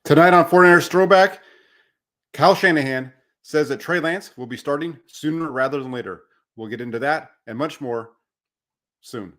Tonight on 49ers Throwback, Kyle Shanahan says that Trey Lance will be starting sooner rather than later. We'll get into that and much more soon.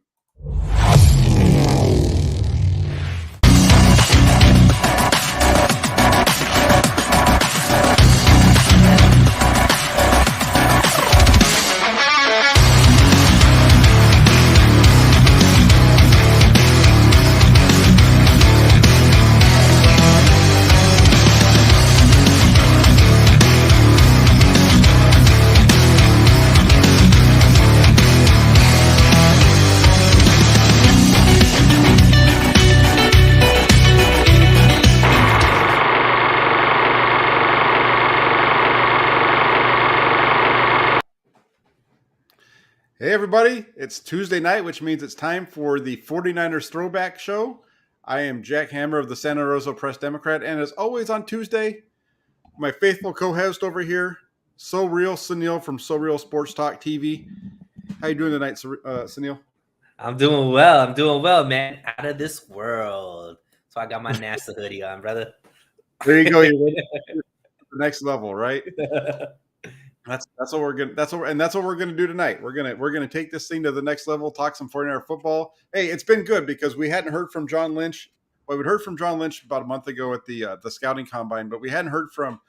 Hey, everybody. It's Tuesday night, which means it's time for the 49ers Throwback Show. I am Jack Hammer of the Santa Rosa Press Democrat, and as always on Tuesday, my faithful co-host over here, So Real Suneil from So Real Sports Talk TV. How you doing tonight, Suneil? I'm doing well, man. Out of this world. So I got my NASA hoodie on, brother. There you go. You're ready for the next level, right? That's what we're gonna that's what we're gonna do tonight. We're gonna take this thing to the next level, talk some 49er football. Hey, it's been good because we hadn't heard from John Lynch. Well, we'd heard from John Lynch about a month ago at the scouting combine, but we hadn't heard from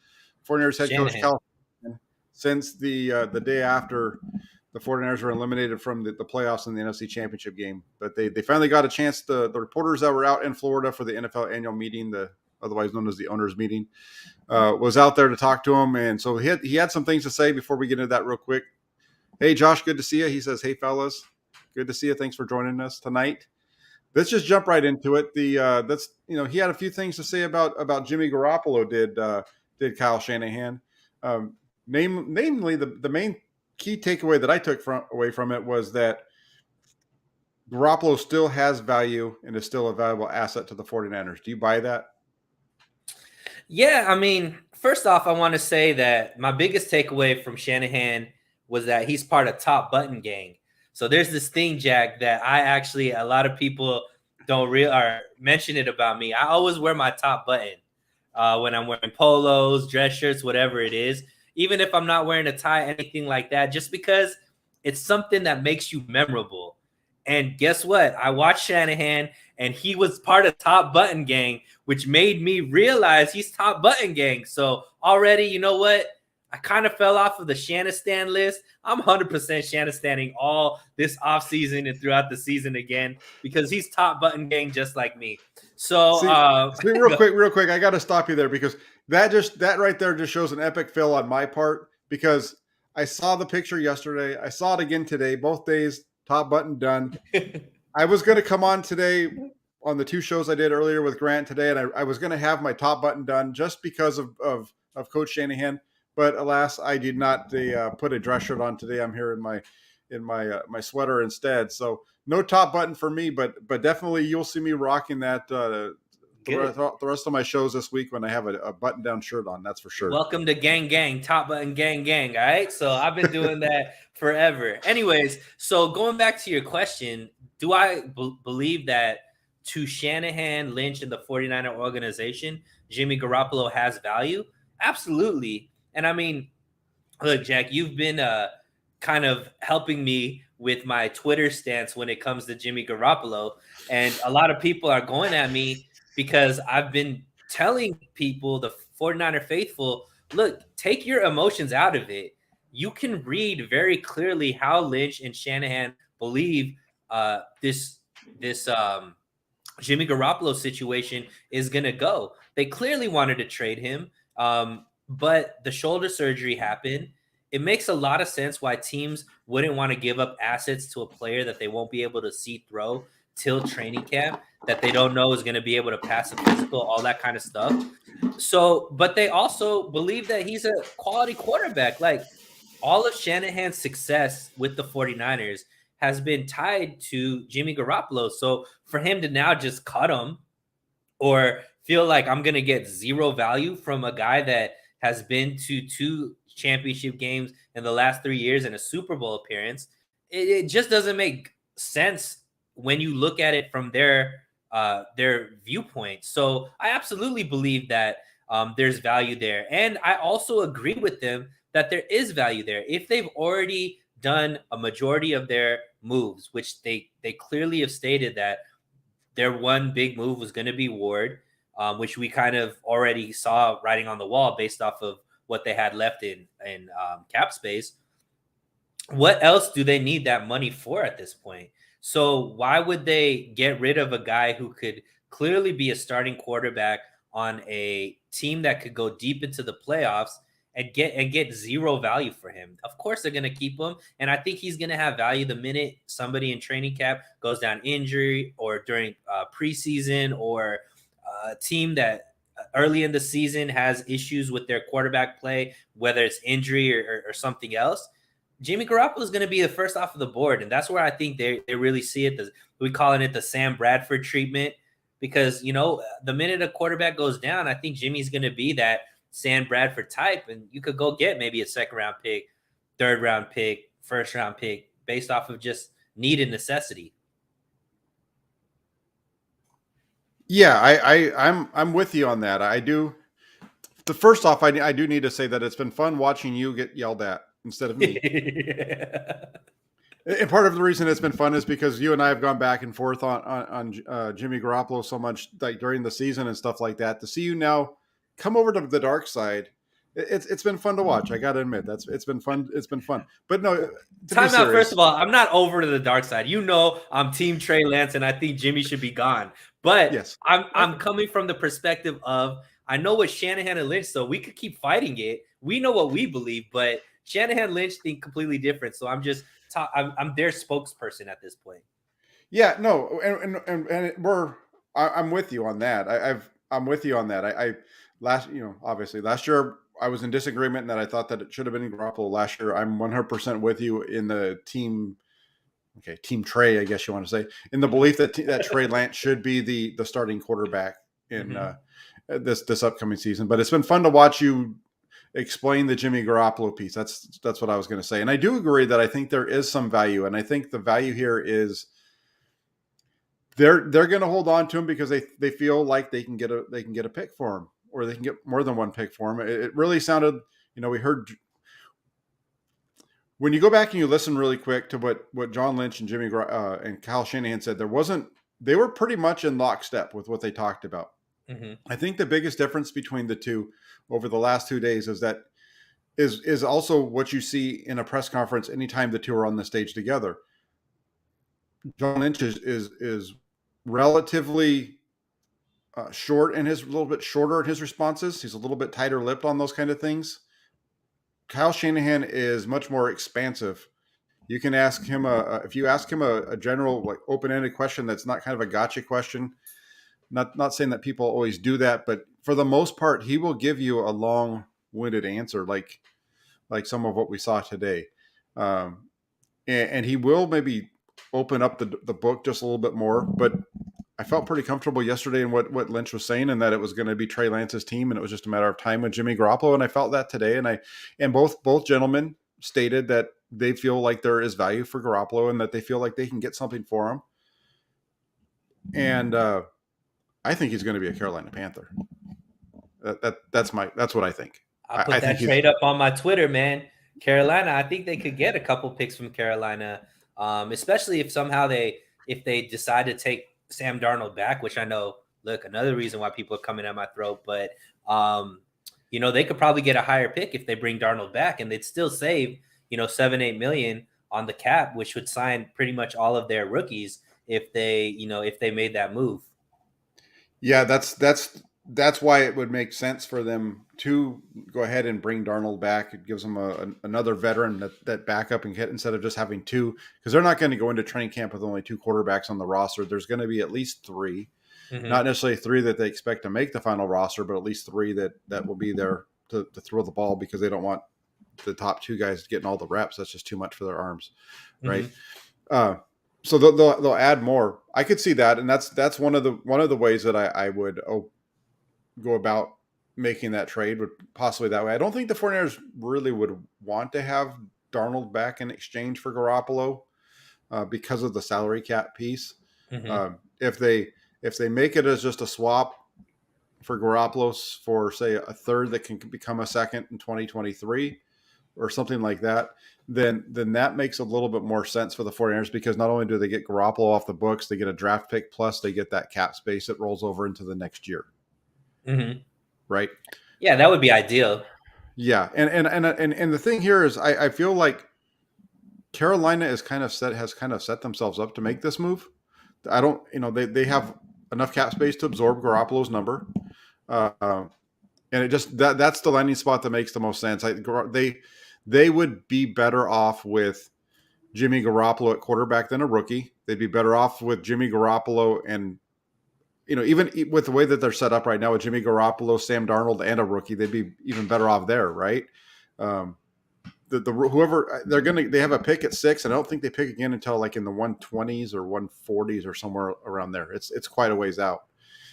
49ers head coach Kyle Shanahan since the day after the 49ers were eliminated from the playoffs in the NFC Championship game. But they finally got a chance. The reporters that were out in Florida for the NFL annual meeting, otherwise known as the owners meeting, was out there to talk to him. And so he had some things to say before we get into that real quick. Hey, Josh, good to see you. He says, hey, fellas, good to see you. Thanks for joining us tonight. Let's just jump right into it. He had a few things to say about Jimmy Garoppolo, did Kyle Shanahan. Namely, the main key takeaway that I took away from it was that Garoppolo still has value and is still a valuable asset to the 49ers. Do you buy that? Yeah, I mean, first off, I want to say that my biggest takeaway from Shanahan was that he's part of Top Button Gang. So there's this thing, Jack, that a lot of people don't mention it about me. I always wear my top button when I'm wearing polos, dress shirts, whatever it is. Even if I'm not wearing a tie, anything like that, just because it's something that makes you memorable. And guess what? I watched Shanahan, and he was part of Top Button Gang, which made me realize he's Top Button Gang. So already, you know what? I kind of fell off of the Shanistan list. I'm 100% Shanistaning all this offseason and throughout the season again because he's Top Button Gang just like me. So real quick, I got to stop you there because that right there just shows an epic fail on my part because I saw the picture yesterday. I saw it again today. Both days, top button done. I was going to come on today on the two shows I did earlier with Grant today, and I was going to have my top button done just because of Coach Shanahan. But alas, I did not put a dress shirt on today. I'm here in my sweater instead. So no top button for me, but definitely you'll see me rocking that the rest of my shows this week when I have a button down shirt on. That's for sure. Welcome to Gang, Top Button Gang. All right. So I've been doing that forever. Anyways, so going back to your question, do I believe that to Shanahan, Lynch, and the 49er organization, Jimmy Garoppolo has value? Absolutely. And I mean, look, Jack, you've been kind of helping me with my Twitter stance when it comes to Jimmy Garoppolo. And a lot of people are going at me because I've been telling people, the 49er faithful, look, take your emotions out of it. You can read very clearly how Lynch and Shanahan believe this Jimmy Garoppolo situation is going to go. They clearly wanted to trade him. But the shoulder surgery happened. It makes a lot of sense why teams wouldn't want to give up assets to a player that they won't be able to see throw till training camp, that they don't know is going to be able to pass a physical, all that kind of stuff. So, but they also believe that he's a quality quarterback. Like all of Shanahan's success with the 49ers has been tied to Jimmy Garoppolo. So for him to now just cut him or feel like I'm going to get zero value from a guy that has been to 2 championship games in the last 3 years and a Super Bowl appearance, it just doesn't make sense when you look at it from their their viewpoint. So I absolutely believe that there's value there, and I also agree with them that there is value there if they've already done a majority of their moves, which they clearly have stated that their one big move was going to be Ward, which we kind of already saw writing on the wall based off of what they had left in cap space. What else do they need that money for at this point? So why would they get rid of a guy who could clearly be a starting quarterback on a team that could go deep into the playoffs and get zero value for him? Of course they're going to keep him, and I think he's going to have value the minute somebody in training camp goes down injury or during preseason, or a team that early in the season has issues with their quarterback play, whether it's injury or something else. Jimmy Garoppolo is going to be the first off of the board, and that's where I think they really see it. We calling it the Sam Bradford treatment, because the minute a quarterback goes down, I think Jimmy's going to be that Sam Bradford type, and you could go get maybe a second round pick, third round pick, first round pick based off of just need and necessity. Yeah, I'm with you on that. I do. The first off, I do need to say that it's been fun watching you get yelled at instead of me. And part of the reason it's been fun is because you and I have gone back and forth on Jimmy Garoppolo so much, like during the season and stuff like that. To see you now come over to the dark side, it's been fun to watch. I got to admit, it's been fun. It's been fun. But no, to Time be out. First serious, of all, I'm not over to the dark side. I'm Team Trey Lance, and I think Jimmy should be gone. But yes, I'm coming from the perspective of I know what Shanahan and Lynch, so we could keep fighting it. We know what we believe, but Shanahan Lynch think completely different. So I'm their spokesperson at this point. yeah, no, I'm with you on that. I'm with you on that. Obviously last year I was in disagreement that I thought that it should have been Garoppolo last year. I'm 100% with you in the team. Okay, Team Trey, I guess you want to say, in the belief that Trey Lance should be the starting quarterback in this upcoming season. But it's been fun to watch you explain the Jimmy Garoppolo piece. That's what I was going to say, and I do agree that I think there is some value, and I think the value here is they're going to hold on to him because they feel like they can get a pick for him, or they can get more than one pick for him. It really sounded, we heard when you go back and you listen really quick to what John Lynch and and Kyle Shanahan said, they were pretty much in lockstep with what they talked about. Mm-hmm. I think the biggest difference between the two over the last 2 days is also what you see in a press conference anytime the two are on the stage together. John Lynch is relatively short and a little bit shorter in his responses. He's a little bit tighter lipped on those kind of things. Kyle Shanahan is much more expansive. You can ask him if you ask him a general, like, open-ended question that's not kind of a gotcha question. Not saying that people always do that, but for the most part, he will give you a long-winded answer, like some of what we saw today, and he will maybe open up the book just a little bit more. But I felt pretty comfortable yesterday in what Lynch was saying, and that it was going to be Trey Lance's team, and it was just a matter of time with Jimmy Garoppolo. And I felt that today, and both gentlemen stated that they feel like there is value for Garoppolo and that they feel like they can get something for him. And I think he's going to be a Carolina Panther. That's what I think. I put I think that trade up on my Twitter, man. Carolina, I think they could get a couple picks from Carolina, especially if they decide to take Sam Darnold back, which I know, look, another reason why people are coming at my throat, but they could probably get a higher pick if they bring Darnold back, and they'd still save, 7-8 million on the cap, which would sign pretty much all of their rookies if they made that move. Yeah, that's why it would make sense for them to go ahead and bring Darnold back. It gives them another veteran that backup and get, instead of just having two, because they're not going to go into training camp with only two quarterbacks on the roster. There's going to be at least three, not necessarily three that they expect to make the final roster, but at least three that will be there to throw the ball, because they don't want the top two guys getting all the reps. That's just too much for their arms, right? So they'll add more. I could see that, and that's one of the ways that I would go about making that trade, would possibly that way. I don't think the 49ers really would want to have Darnold back in exchange for Garoppolo because of the salary cap piece. If they If they make it as just a swap for Garoppolo for, say, a third that can become a second in 2023 or something like that, then that makes a little bit more sense for the 49ers, because not only do they get Garoppolo off the books, they get a draft pick, plus they get that cap space that rolls over into the next year. Mm-hmm. Right? Yeah, that would be ideal. Yeah, and the thing here is, I feel like Carolina has kind of set themselves up to make this move. I don't, they have enough cap space to absorb Garoppolo's number, and it just that's the landing spot that makes the most sense. They would be better off with Jimmy Garoppolo at quarterback than a rookie. They'd be better off with Jimmy Garoppolo and, even with the way that they're set up right now with Jimmy Garoppolo, Sam Darnold, and a rookie, they'd be even better off there, right? Whoever they have a pick at 6, and I don't think they pick again until like in the 120s or 140s or somewhere around there. It's quite a ways out.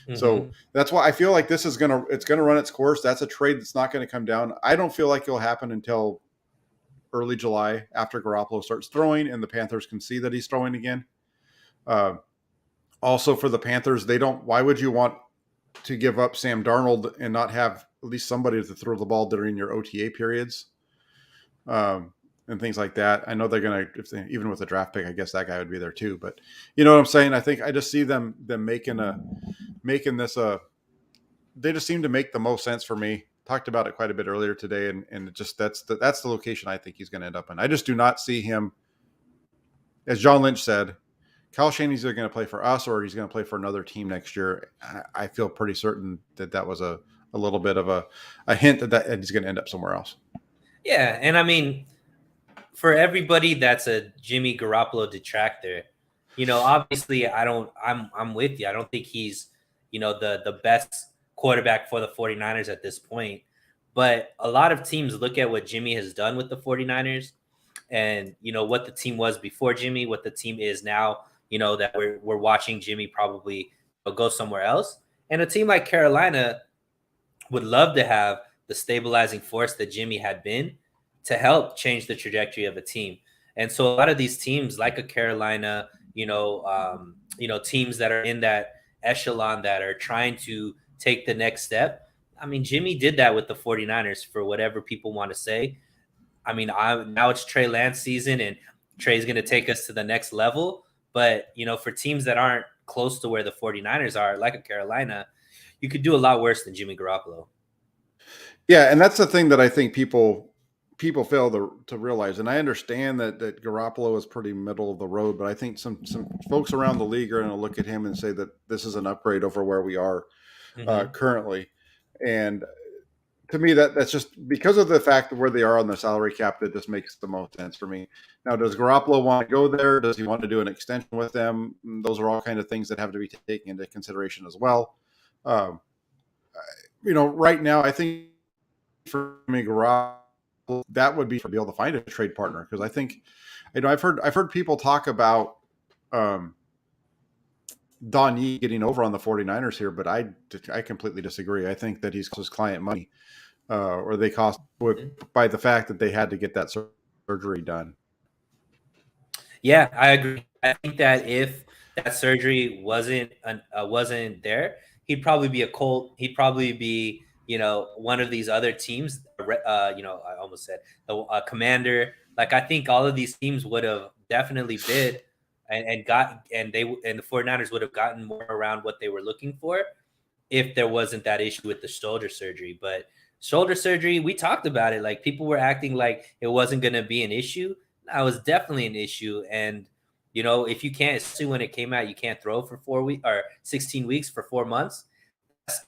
Mm-hmm. So that's why I feel like this is gonna run its course. That's a trade that's not going to come down. I don't feel like it'll happen until early July, after Garoppolo starts throwing and the Panthers can see that he's throwing again. Also for the Panthers, why would you want to give up Sam Darnold and not have at least somebody to throw the ball during your OTA periods? And things like that. I know they're going to, even with a draft pick, I guess that guy would be there too. But you know what I'm saying? I think I just see them making this they just seem to make the most sense for me. Talked about it quite a bit earlier today, and it just that's the location I think he's going to end up in. I just do not see him, as John Lynch said, Kyle Shanahan's either going to play for us or he's going to play for another team next year. I feel pretty certain that was a little bit of a hint that he's going to end up somewhere else. Yeah, and I mean, for everybody that's a Jimmy Garoppolo detractor, obviously I'm with you. I don't think he's, the best quarterback for the 49ers at this point. But a lot of teams look at what Jimmy has done with the 49ers and, what the team was before Jimmy, what the team is now, that we're watching Jimmy probably go somewhere else. And a team like Carolina would love to have the stabilizing force that Jimmy had been to help change the trajectory of a team. And so a lot of these teams like a Carolina, teams that are in that echelon that are trying to take the next step. I mean, Jimmy did that with the 49ers, for whatever people want to say. I mean, now it's Trey Lance season and Trey's going to take us to the next level. But, for teams that aren't close to where the 49ers are, like a Carolina, you could do a lot worse than Jimmy Garoppolo. Yeah, and that's the thing that I think people fail to realize. And I understand that Garoppolo is pretty middle of the road, but I think some folks around the league are going to look at him and say that this is an upgrade over where we are currently. And to me, that's just because of the fact of where they are on the salary cap, that just makes the most sense for me. Now, does Garoppolo want to go there? Does he want to do an extension with them? Those are all kind of things that have to be taken into consideration as well. Right now, I think for me, Garoppolo, that would be to be able to find a trade partner, because I think, I've heard people talk about Don Yee getting over on the 49ers here, but I completely disagree. I think that he's his client money, or they cost by the fact that they had to get that surgery done. Yeah, I agree. I think that if that surgery wasn't there, he'd probably be a Colt. He'd probably be, one of these other teams. I almost said a Commander. Like, I think all of these teams would have definitely bid and the 49ers would have gotten more around what they were looking for if there wasn't that issue with the shoulder surgery. But shoulder surgery, we talked about it. Like, people were acting like it wasn't going to be an issue. That was definitely an issue. And, if you can't, especially when it came out, you can't throw for 4 weeks or 16 weeks for 4 months.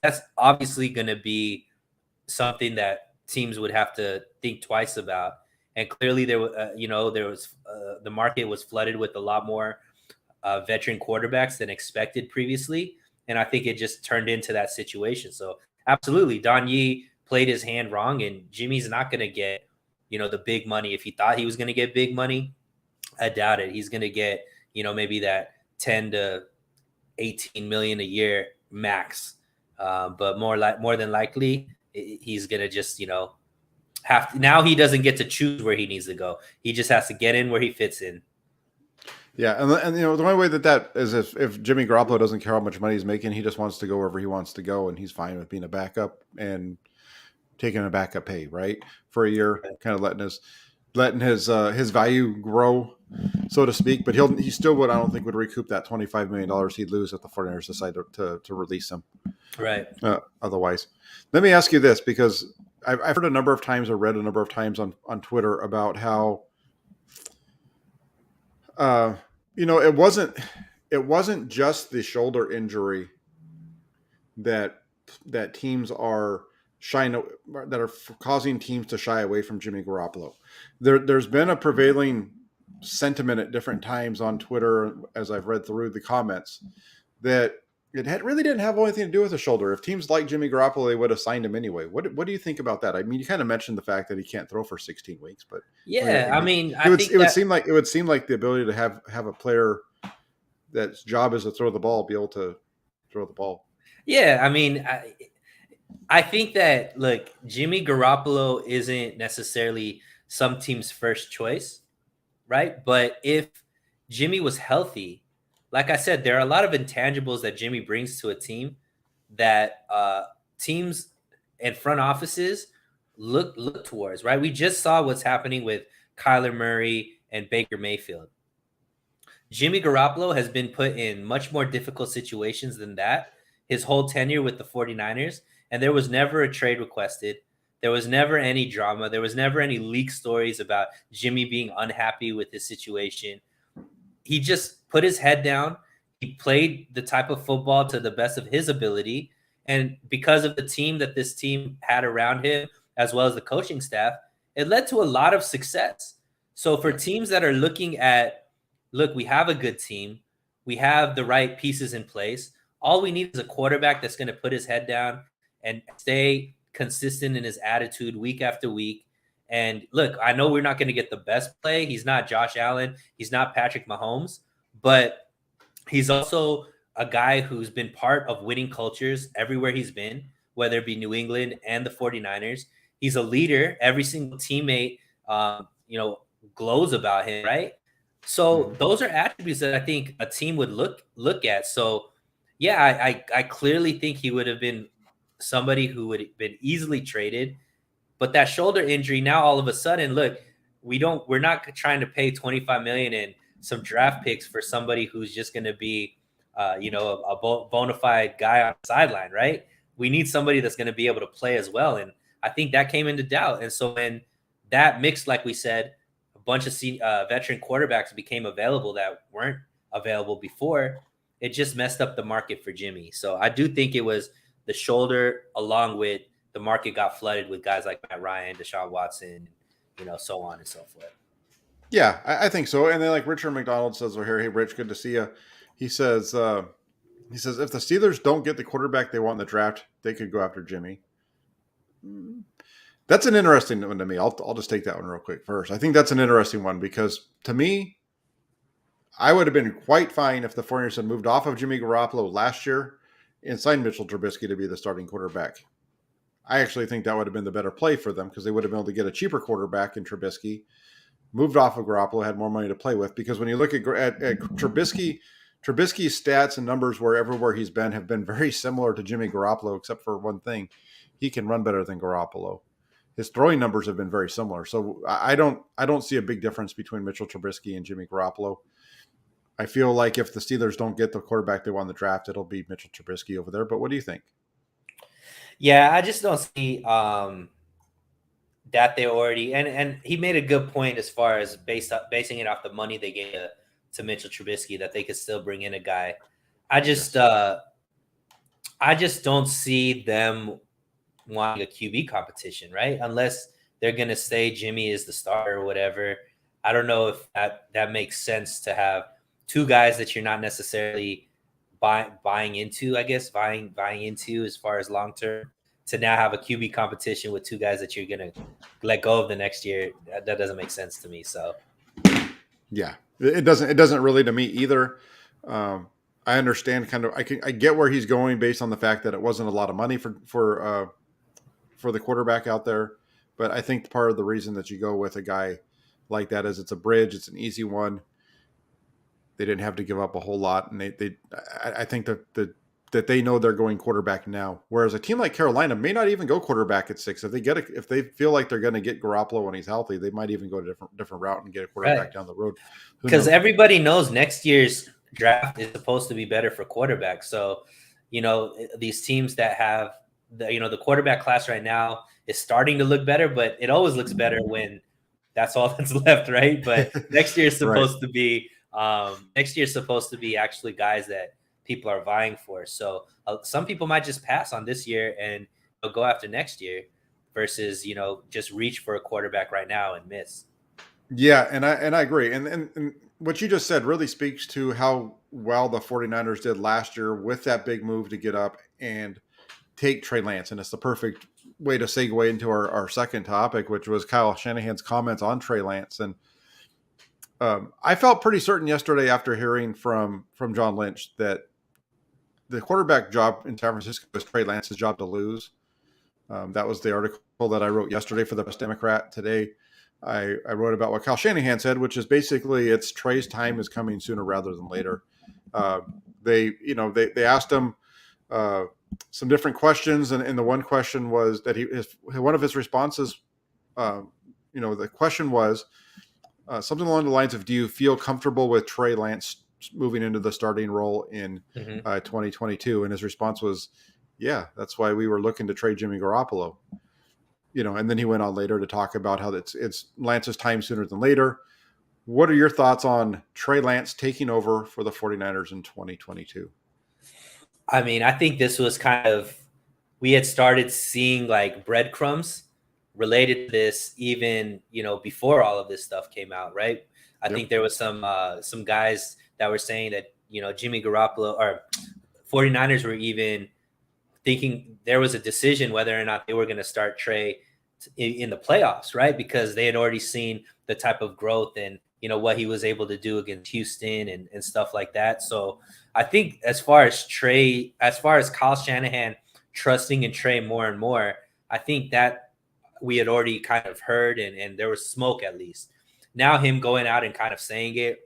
That's obviously going to be something that teams would have to think twice about. And clearly there was the market was flooded with a lot more veteran quarterbacks than expected previously. And I think it just turned into that situation. So absolutely, Don Yee played his hand wrong, and Jimmy's not going to get, the big money. If he thought he was going to get big money, I doubt it. He's going to get, maybe that 10 to 18 million a year max. But more than likely, he's going to just, now he doesn't get to choose where he needs to go. He just has to get in where he fits in. Yeah, and the only way that is if Jimmy Garoppolo doesn't care how much money he's making, he just wants to go wherever he wants to go, and he's fine with being a backup and taking a backup pay, right, for a year, kind of letting his value grow, so to speak. But he still would, I don't think, would recoup that $25 million he'd lose if the 49ers decide to release him. Right. Otherwise, let me ask you this, because I've heard a number of times or read a number of times on Twitter about how uh, it wasn't just the shoulder injury that teams are shying that are causing teams to shy away from Jimmy Garoppolo. There's been a prevailing sentiment at different times on Twitter, as I've read through the comments, that really didn't have anything to do with the shoulder. If teams like Jimmy Garoppolo, they would have signed him anyway. What do you think about that? I mean, you kind of mentioned the fact that he can't throw for 16 weeks, but Yeah, I mean, it I would think it would that seem like the ability to have a player that's job is to throw the ball, be able to throw the ball. yeah, I mean, I think that look, Jimmy Garoppolo isn't necessarily some team's first choice, right? But if Jimmy was healthy, like I said, there are a lot of intangibles that Jimmy brings to a team that teams and front offices look towards, right? We just saw what's happening with Kyler Murray and Baker Mayfield. Jimmy Garoppolo has been put in much more difficult situations than that his whole tenure with the 49ers, and there was never a trade requested. There was never any drama. There was never any leak stories about Jimmy being unhappy with his situation. He just put his head down. He played the type of football to the best of his ability. And because of the team that this team had around him, as well as the coaching staff, it led to a lot of success. So for teams that are looking at, look, we have a good team, we have the right pieces in place. All we need is a quarterback that's going to put his head down and stay consistent in his attitude week after week. And look, I know we're not going to get the best play. He's not Josh Allen. He's not Patrick Mahomes, but he's also a guy who's been part of winning cultures everywhere he's been, whether it be New England and the 49ers. He's a leader. Every single teammate, glows about him, right? So those are attributes that I think a team would look at. So yeah, I clearly think he would have been somebody who would have been easily traded. But that shoulder injury, now all of a sudden, look, we're not trying to pay 25 million and some draft picks for somebody who's just going to be, a bona fide guy on the sideline, right? We need somebody that's going to be able to play as well, and I think that came into doubt. And so when that mixed, like we said, a bunch of veteran quarterbacks became available that weren't available before, it just messed up the market for Jimmy. So I do think it was the shoulder, along with the market got flooded with guys like Matt Ryan, Deshaun Watson, so on and so forth. Yeah, I think so. And then, like Richard McDonald says over here, hey Rich, good to see you. He says if the Steelers don't get the quarterback they want in the draft, they could go after Jimmy. That's an interesting one to me. I'll just take that one real quick first. I think that's an interesting one because to me, I would have been quite fine if the 49ers had moved off of Jimmy Garoppolo last year and signed Mitchell Trubisky to be the starting quarterback. I actually think that would have been the better play for them because they would have been able to get a cheaper quarterback in Trubisky, moved off of Garoppolo, had more money to play with. Because when you look at Trubisky, Trubisky's stats and numbers everywhere he's been have been very similar to Jimmy Garoppolo, except for one thing. He can run better than Garoppolo. His throwing numbers have been very similar. So I don't see a big difference between Mitchell Trubisky and Jimmy Garoppolo. I feel like if the Steelers don't get the quarterback they want in the draft, it'll be Mitchell Trubisky over there. But what do you think? Yeah, I just don't see that they already and he made a good point as far as basing it off the money they gave to Mitchell Trubisky, that they could still bring in a guy. I just don't see them wanting a QB competition, right? Unless they're gonna say Jimmy is the starter or whatever. I don't know if that makes sense to have two guys that you're not necessarily buying into, I guess, buying into as far as long term, to now have a QB competition with two guys that you're gonna let go of the next year. That doesn't make sense to me. So yeah, it doesn't really to me either. I understand I get where he's going based on the fact that it wasn't a lot of money for the quarterback out there, but I think part of the reason that you go with a guy like that is it's a bridge, it's an easy one. They didn't have to give up a whole lot, and I think that they know they're going quarterback now. Whereas a team like Carolina may not even go quarterback at 6. If they feel like they're going to get Garoppolo when he's healthy, they might even go a different route and get a quarterback down the road. Because everybody knows next year's draft is supposed to be better for quarterbacks. So, these teams that have the quarterback class right now is starting to look better, but it always looks better when that's all that's left, right? But next year is supposed to be actually guys that people are vying for. So some people might just pass on this year and go after next year versus just reach for a quarterback right now and miss. Yeah, and I agree. And what you just said really speaks to how well the 49ers did last year with that big move to get up and take Trey Lance. And it's the perfect way to segue into our second topic, which was Kyle Shanahan's comments on Trey Lance. And I felt pretty certain yesterday after hearing from John Lynch that the quarterback job in San Francisco was Trey Lance's job to lose. That was the article that I wrote yesterday for the Post Democrat. Today, I wrote about what Kyle Shanahan said, which is basically it's Trey's time is coming sooner rather than later. They asked him some different questions, and the one question was that one of his responses, the question was something along the lines of, "Do you feel comfortable with Trey Lance moving into the starting role in 2022?" And his response was, "Yeah, that's why we were looking to trade Jimmy Garoppolo." And then he went on later to talk about how it's Lance's time sooner than later. What are your thoughts on Trey Lance taking over for the 49ers in 2022? I mean, I think this was we had started seeing like breadcrumbs related to this even, before all of this stuff came out, right? I think there was some guys that were saying that, Jimmy Garoppolo or 49ers were even thinking there was a decision whether or not they were going to start Trey in the playoffs, right? Because they had already seen the type of growth and, what he was able to do against Houston and stuff like that. So I think as far as Kyle Shanahan trusting in Trey more and more, I think that we had already kind of heard and there was smoke at least. Now him going out and kind of saying it,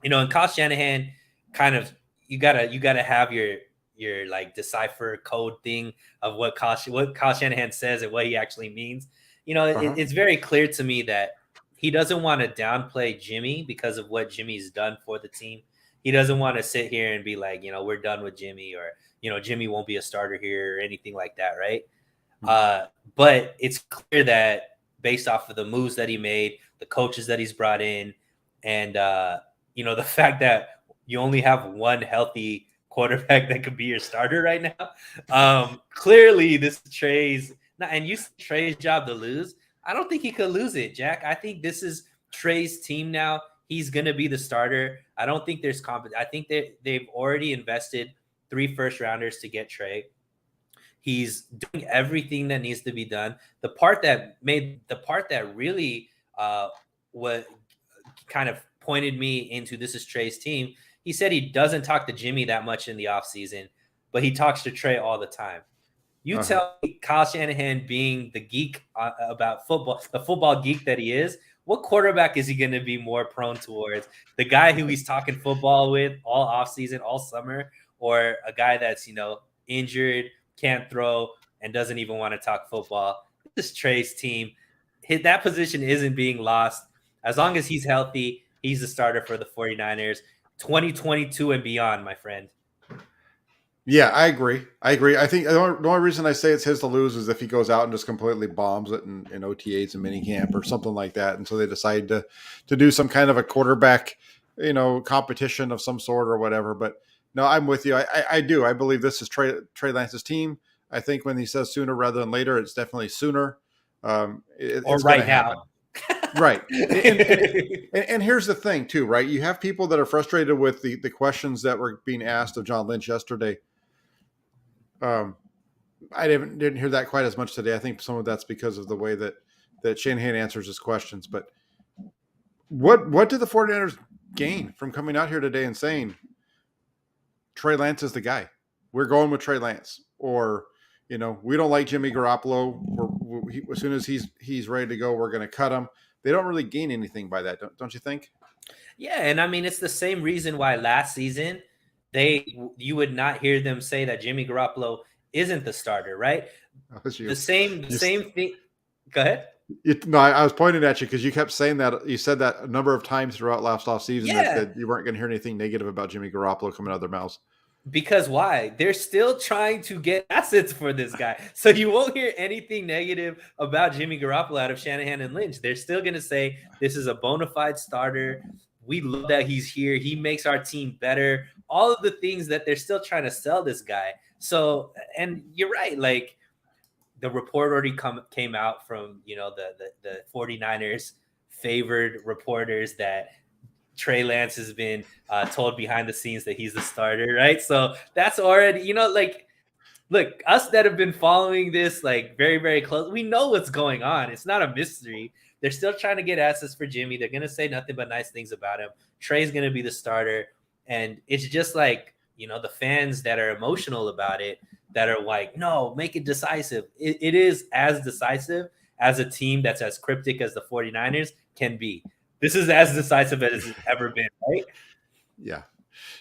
and Kyle Shanahan kind of, you gotta have your like decipher code thing of what Kyle Shanahan says and what he actually means. It's very clear to me that he doesn't want to downplay Jimmy because of what Jimmy's done for the team. He doesn't want to sit here and be like, we're done with Jimmy, or, Jimmy won't be a starter here or anything like that, right? But it's clear that based off of the moves that he made, the coaches that he's brought in, and, the fact that you only have one healthy quarterback that could be your starter right now. Clearly, this is Trey's job to lose. I don't think he could lose it, Jack. I think this is Trey's team now. He's going to be the starter. I don't think there's competition. I think that they've already invested 3 first-rounders to get Trey. He's doing everything that needs to be done. The part that really what kind of pointed me into this is Trey's team. He said he doesn't talk to Jimmy that much in the offseason, but he talks to Trey all the time. You tell me, Kyle Shanahan being the geek about football, the football geek that he is, what quarterback is he going to be more prone towards? The guy who he's talking football with all offseason, all summer, or a guy that's, injured, can't throw, and doesn't even want to talk football? This is Trey's team. That position isn't being lost. As long as he's healthy, he's the starter for the 49ers. 2022 and beyond, my friend. Yeah, I agree. I think the only reason I say it's his to lose is if he goes out and just completely bombs it in OTAs and minicamp or something like that. And so they decide to do some kind of a quarterback, competition of some sort or whatever. But no, I'm with you. I do. I believe this is Trey Lance's team. I think when he says sooner rather than later, it's definitely sooner. It's right now. Right. And here's the thing too, right? You have people that are frustrated with the questions that were being asked of John Lynch yesterday. I didn't hear that quite as much today. I think some of that's because of the way that Shanahan answers his questions. But what did the 49ers gain from coming out here today and saying Trey Lance is the guy? We're going with Trey Lance. Or, we don't like Jimmy Garoppolo. As soon as he's ready to go, we're going to cut him. They don't really gain anything by that, don't you think? Yeah, and I mean it's the same reason why last season you would not hear them say that Jimmy Garoppolo isn't the starter, right? That was The you. same thing. Go ahead. No, I was pointing at you because you kept saying that. You said that a number of times throughout last offseason Yeah, that you weren't going to hear anything negative about Jimmy Garoppolo coming out of their mouths. because why? They're still trying to get assets for this guy. So you won't hear anything negative about Jimmy Garoppolo out of Shanahan and Lynch. They're still going to say this is a bona fide starter. We love that he's here. He makes our team better. All of the things that they're still trying to sell this guy. So, and you're right. Like the report already came out from, the 49ers favored reporters that Trey Lance has been told behind the scenes that he's the starter, right? So that's already, like, look, us that have been following this like very, very close, we know what's going on. It's not a mystery. They're still trying to get assets for Jimmy. They're going to say nothing but nice things about him. Trey's going to be the starter. And it's just like, the fans that are emotional about it, that are like, no, make it decisive. It is as decisive as a team that's as cryptic as the 49ers can be. This is as decisive as it's ever been, right? Yeah.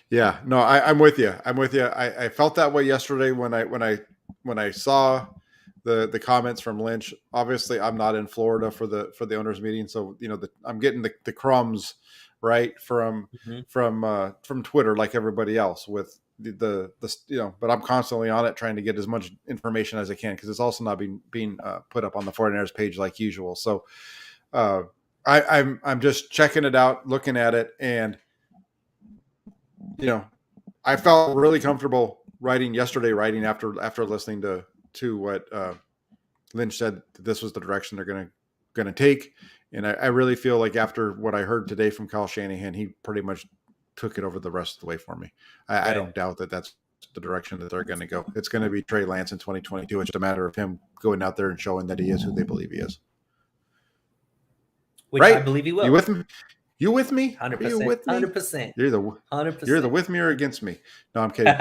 Yeah. No, I'm with you. I'm with you. I felt that way yesterday when I saw the comments from Lynch. Obviously, I'm not in Florida for the owners meeting, so I'm getting the crumbs right from Twitter like everybody else with the but I'm constantly on it trying to get as much information as I can because it's also not being put up on the 49ers page like usual. So I'm just checking it out, looking at it, and I felt really comfortable writing after listening to what Lynch said that this was the direction they're going to take, and I really feel like after what I heard today from Kyle Shanahan, he pretty much took it over the rest of the way for me. I don't doubt that that's the direction that they're going to go. It's going to be Trey Lance in 2022. It's just a matter of him going out there and showing that he is who they believe he is. Which right? I believe he will. You with me? You with me? 100%. Are you with me? 100%. You're the 100%. You're the with me or against me? No, I'm kidding.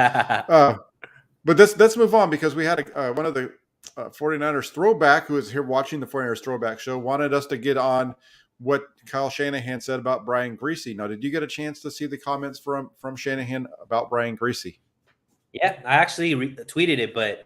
But let's move on because we had one of the 49ers Throwback, who is here watching the 49ers Throwback show, wanted us to get on what Kyle Shanahan said about Brian Griese. Now, did you get a chance to see the comments from Shanahan about Brian Griese? Yeah, I actually tweeted it, but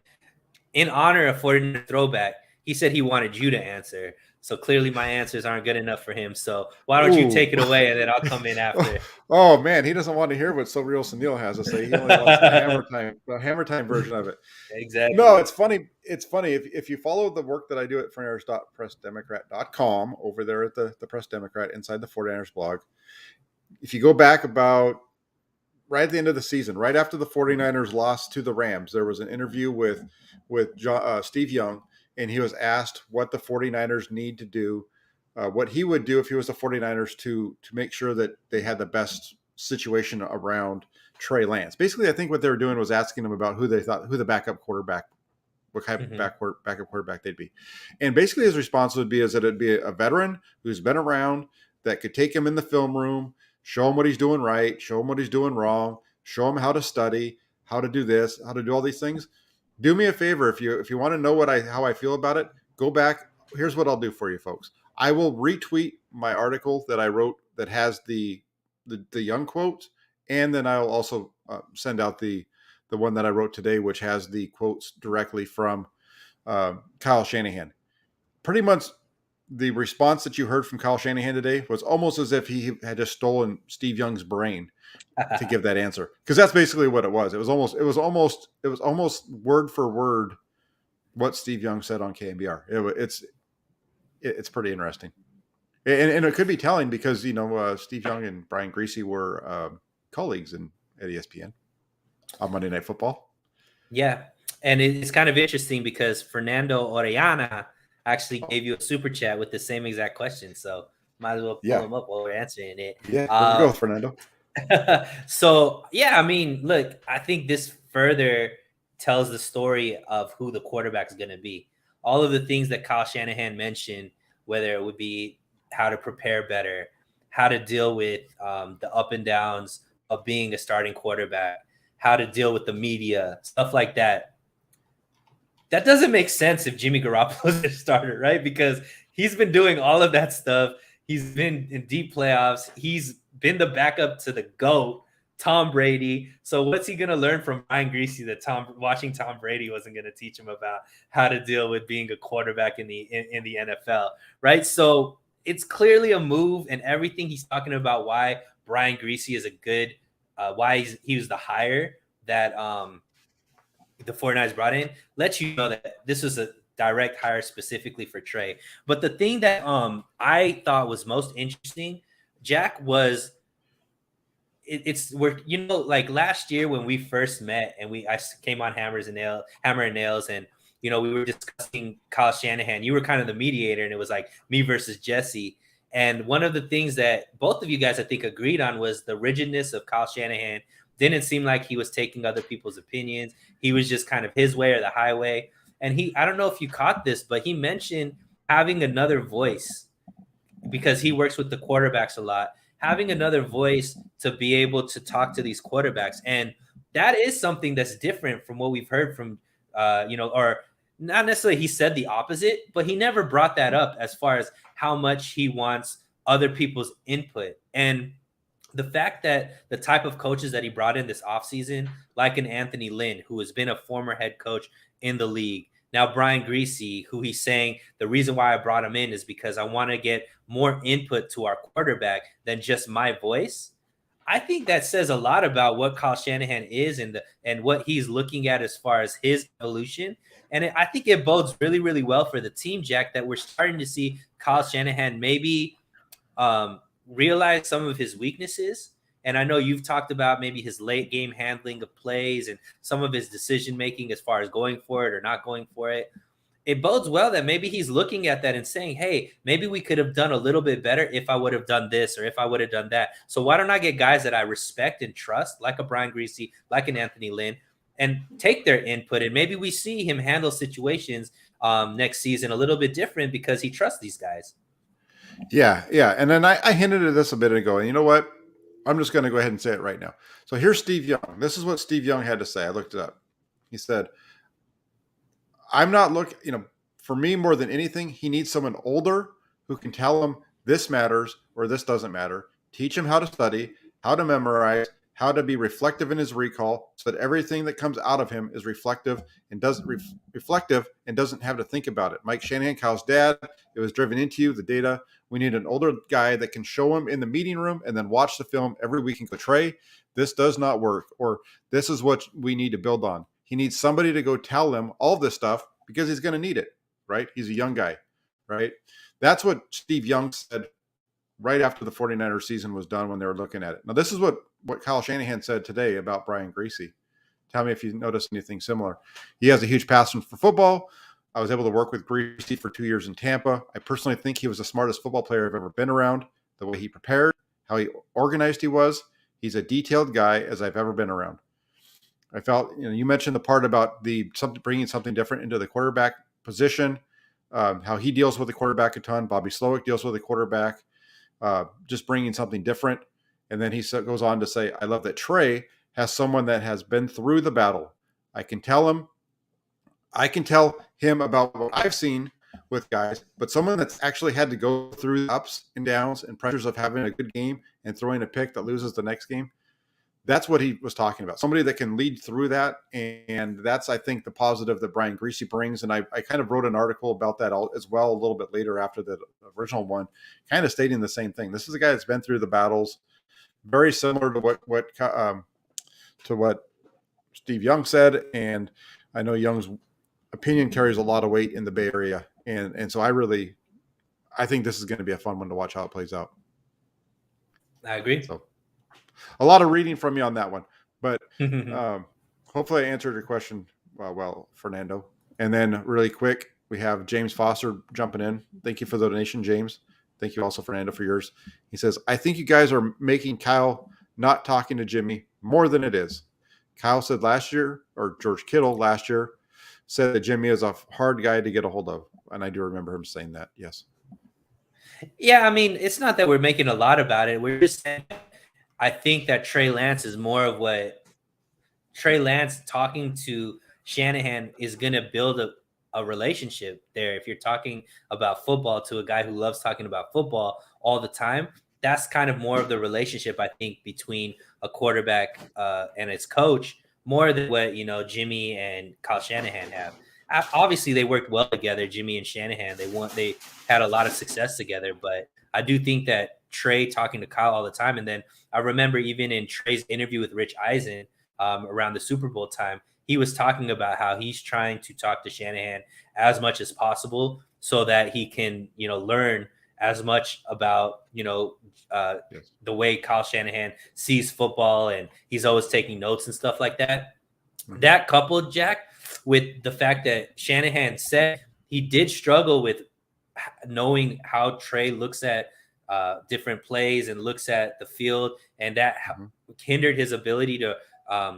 in honor of 49ers Throwback, he said he wanted you to answer. So clearly my answers aren't good enough for him. So why don't you take it away and then I'll come in after. Oh man, he doesn't want to hear what Real Suneil has to say. He only wants the hammer time version of it. Exactly. No, it's funny. It's funny if you follow the work that I do at 49ers.pressdemocrat.com over there at the Press Democrat inside the 49ers blog. If you go back about right at the end of the season, right after the 49ers lost to the Rams, there was an interview with Steve Young, and he was asked what the 49ers need to do, what he would do if he was the 49ers to make sure that they had the best situation around Trey Lance. Basically, I think what they were doing was asking him about who the backup quarterback, what kind of backup quarterback they'd be. And basically his response would be is that it'd be a veteran who's been around that could take him in the film room, show him what he's doing right, show him what he's doing wrong, show him how to study, how to do this, how to do all these things. Do me a favor, if you want to know how I feel about it, go back. Here's what I'll do for you folks. I will retweet my article that I wrote that has the Young quotes, and then I'll also send out the one that I wrote today, which has the quotes directly from Kyle Shanahan. Pretty much the response that you heard from Kyle Shanahan today was almost as if he had just stolen Steve Young's brain to give that answer, because that's basically what it was. It was almost word for word what Steve Young said on KNBR. It's pretty interesting, and it could be telling because Steve Young and Brian Griese were colleagues at ESPN on Monday Night Football. Yeah, and it's kind of interesting because Fernando Orellana actually gave you a super chat with the same exact question, so might as well pull him up while we're answering it. Yeah, let's go, Fernando. So yeah, I mean, look, I think this further tells the story of who the quarterback is going to be. All of the things that Kyle Shanahan mentioned, whether it would be how to prepare better, how to deal with the up and downs of being a starting quarterback, how to deal with the media, stuff like that. That doesn't make sense if Jimmy Garoppolo is a starter, right? Because he's been doing all of that stuff. He's been in deep playoffs. He's been the backup to the GOAT, Tom Brady. So what's he going to learn from Brian Griese that watching Tom Brady wasn't going to teach him about how to deal with being a quarterback in the NFL, right? So it's clearly a move, and everything he's talking about why Brian Griese is a good, why he was the hire that the 49ers brought in, lets you know that this was a direct hire specifically for Trey. But the thing that I thought was most interesting, Jack, was it's we're like last year when we first met and I came on Hammer and Nails, and we were discussing Kyle Shanahan. You were kind of the mediator, and it was like me versus Jesse. And one of the things that both of you guys I think agreed on was the rigidness of Kyle Shanahan. Didn't seem like he was taking other people's opinions. He was just kind of his way or the highway. And I don't know if you caught this, but he mentioned having another voice because he works with the quarterbacks a lot, having another voice to be able to talk to these quarterbacks. And that is something that's different from what we've heard from, or not necessarily he said the opposite, but he never brought that up as far as how much he wants other people's input. And the fact that the type of coaches that he brought in this offseason, like an Anthony Lynn, who has been a former head coach in the league, now Brian Griese, who he's saying the reason why I brought him in is because I want to get more input to our quarterback than just my voice. I think that says a lot about what Kyle Shanahan is and what he's looking at as far as his evolution. And I think it bodes really, really well for the team, Jack, that we're starting to see Kyle Shanahan maybe realize some of his weaknesses. And I know you've talked about maybe his late game handling of plays and some of his decision making as far as going for it or not going for it. It bodes well that maybe he's looking at that and saying, hey, maybe we could have done a little bit better if I would have done this or if I would have done that. So why don't I get guys that I respect and trust, like a Brian Griese, like an Anthony Lynn, and take their input, and maybe we see him handle situations next season a little bit different because he trusts these guys. Yeah. And then I hinted at this a bit ago, and you know what? I'm just going to go ahead and say it right now. So here's Steve Young. This is what Steve Young had to say. I looked it up. He said, I'm not looking, for me more than anything, he needs someone older who can tell him this matters or this doesn't matter, teach him how to study, how to memorize, how to be reflective in his recall so that everything that comes out of him is reflective and doesn't have to think about it. Mike Shanahan, Kyle's dad, it was driven into you, the data. We need an older guy that can show him in the meeting room and then watch the film every week and go, Trey, this does not work, or this is what we need to build on. He needs somebody to go tell him all this stuff because he's going to need it, right? He's a young guy, right? That's what Steve Young said right after the 49ers season was done when they were looking at it. Now, this is what Kyle Shanahan said today about Brian Griese. Tell me if you noticed anything similar. He has a huge passion for football. I was able to work with Griese for 2 years in Tampa. I personally think he was the smartest football player I've ever been around. The way he prepared, how he organized he was. He's a detailed guy as I've ever been around. I felt, you mentioned the part about bringing something different into the quarterback position, how he deals with the quarterback a ton. Bobby Slowick deals with the quarterback, just bringing something different. And then he goes on to say, I love that Trey has someone that has been through the battle. I can tell him about what I've seen with guys, but someone that's actually had to go through the ups and downs and pressures of having a good game and throwing a pick that loses the next game. That's what he was talking about. Somebody that can lead through that. And that's, I think, the positive that Brian Griese brings. And I kind of wrote an article about that as well a little bit later after the original one, kind of stating the same thing. This is a guy that's been through the battles, very similar to what Steve Young said. And I know Young's opinion carries a lot of weight in the Bay Area. And so I think this is going to be a fun one to watch how it plays out. I agree. So a lot of reading from you on that one, but hopefully I answered your question well, Fernando. And then really quick, we have James Foster jumping in. Thank you for the donation, James. Thank you also, Fernando, for yours. He says, I think you guys are making Kyle not talking to Jimmy more than it is. Kyle said last year, or George Kittle last year, said that Jimmy is a hard guy to get a hold of. And I do remember him saying that. Yes. Yeah, I mean, it's not that we're making a lot about it. We're just saying I think that Trey Lance is more of what Trey Lance talking to Shanahan is going to build a relationship there. If you're talking about football to a guy who loves talking about football all the time, that's kind of more of the relationship, I think, between a quarterback and its coach, more than what, Jimmy and Kyle Shanahan have. Obviously, they worked well together, Jimmy and Shanahan. They had a lot of success together, but I do think that Trey talking to Kyle all the time, and then I remember even in Trey's interview with Rich Eisen around the Super Bowl time, he was talking about how he's trying to talk to Shanahan as much as possible so that he can, learn as much about, Yes. the way Kyle Shanahan sees football, and he's always taking notes and stuff like that. Mm-hmm. That coupled, Jack, with the fact that Shanahan said he did struggle with knowing how Trey looks at different plays and looks at the field, and that hindered his ability to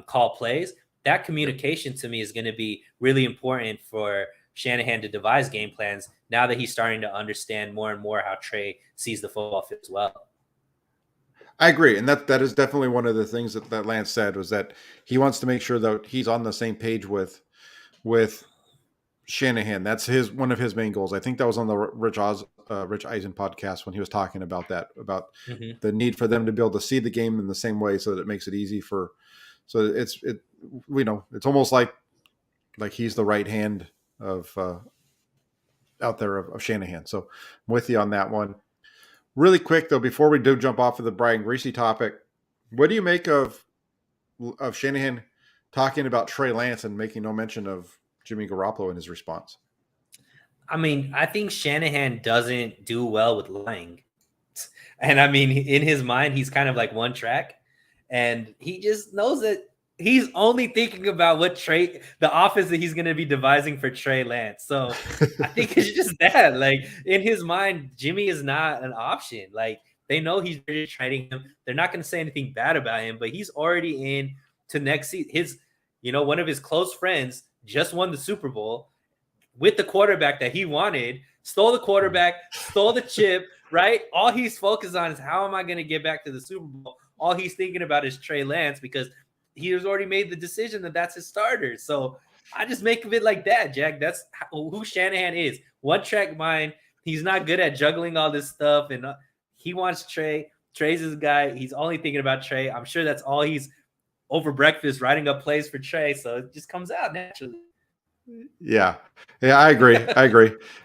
call plays. That communication to me is going to be really important for Shanahan to devise game plans now that he's starting to understand more and more how Trey sees the football field as well. I agree. And that is definitely one of the things that Lance said, was that he wants to make sure that he's on the same page with Shanahan. That's one of his main goals. I think that was on the Rich Eisen podcast when he was talking about that, about the need for them to be able to see the game in the same way so that it makes it easy it's almost like he's the right hand of out there of Shanahan. So I'm with you on that one. Really quick though, before we do jump off of the Brian Griese topic, what do you make of Shanahan talking about Trey Lance and making no mention of Jimmy Garoppolo in his response? I mean, I think Shanahan doesn't do well with lying. And I mean, in his mind, he's kind of like one track, and he just knows that he's only thinking about the offense that he's going to be devising for Trey Lance. So I think it's just that, like, in his mind, Jimmy is not an option. Like, they know he's really trading him. They're not going to say anything bad about him, but he's already in to next season. One of his close friends just won the Super Bowl with the quarterback that he wanted, stole the quarterback, stole the chip, right? All he's focused on is, how am I going to get back to the Super Bowl? All he's thinking about is Trey Lance, because he has already made the decision that that's his starter. So I just make of it like that, Jack. That's who Shanahan is. One track mind. He's not good at juggling all this stuff, and he wants Trey. Trey's his guy. He's only thinking about Trey. I'm sure that's all he's over breakfast writing up plays for Trey. So it just comes out naturally. Yeah, I agree.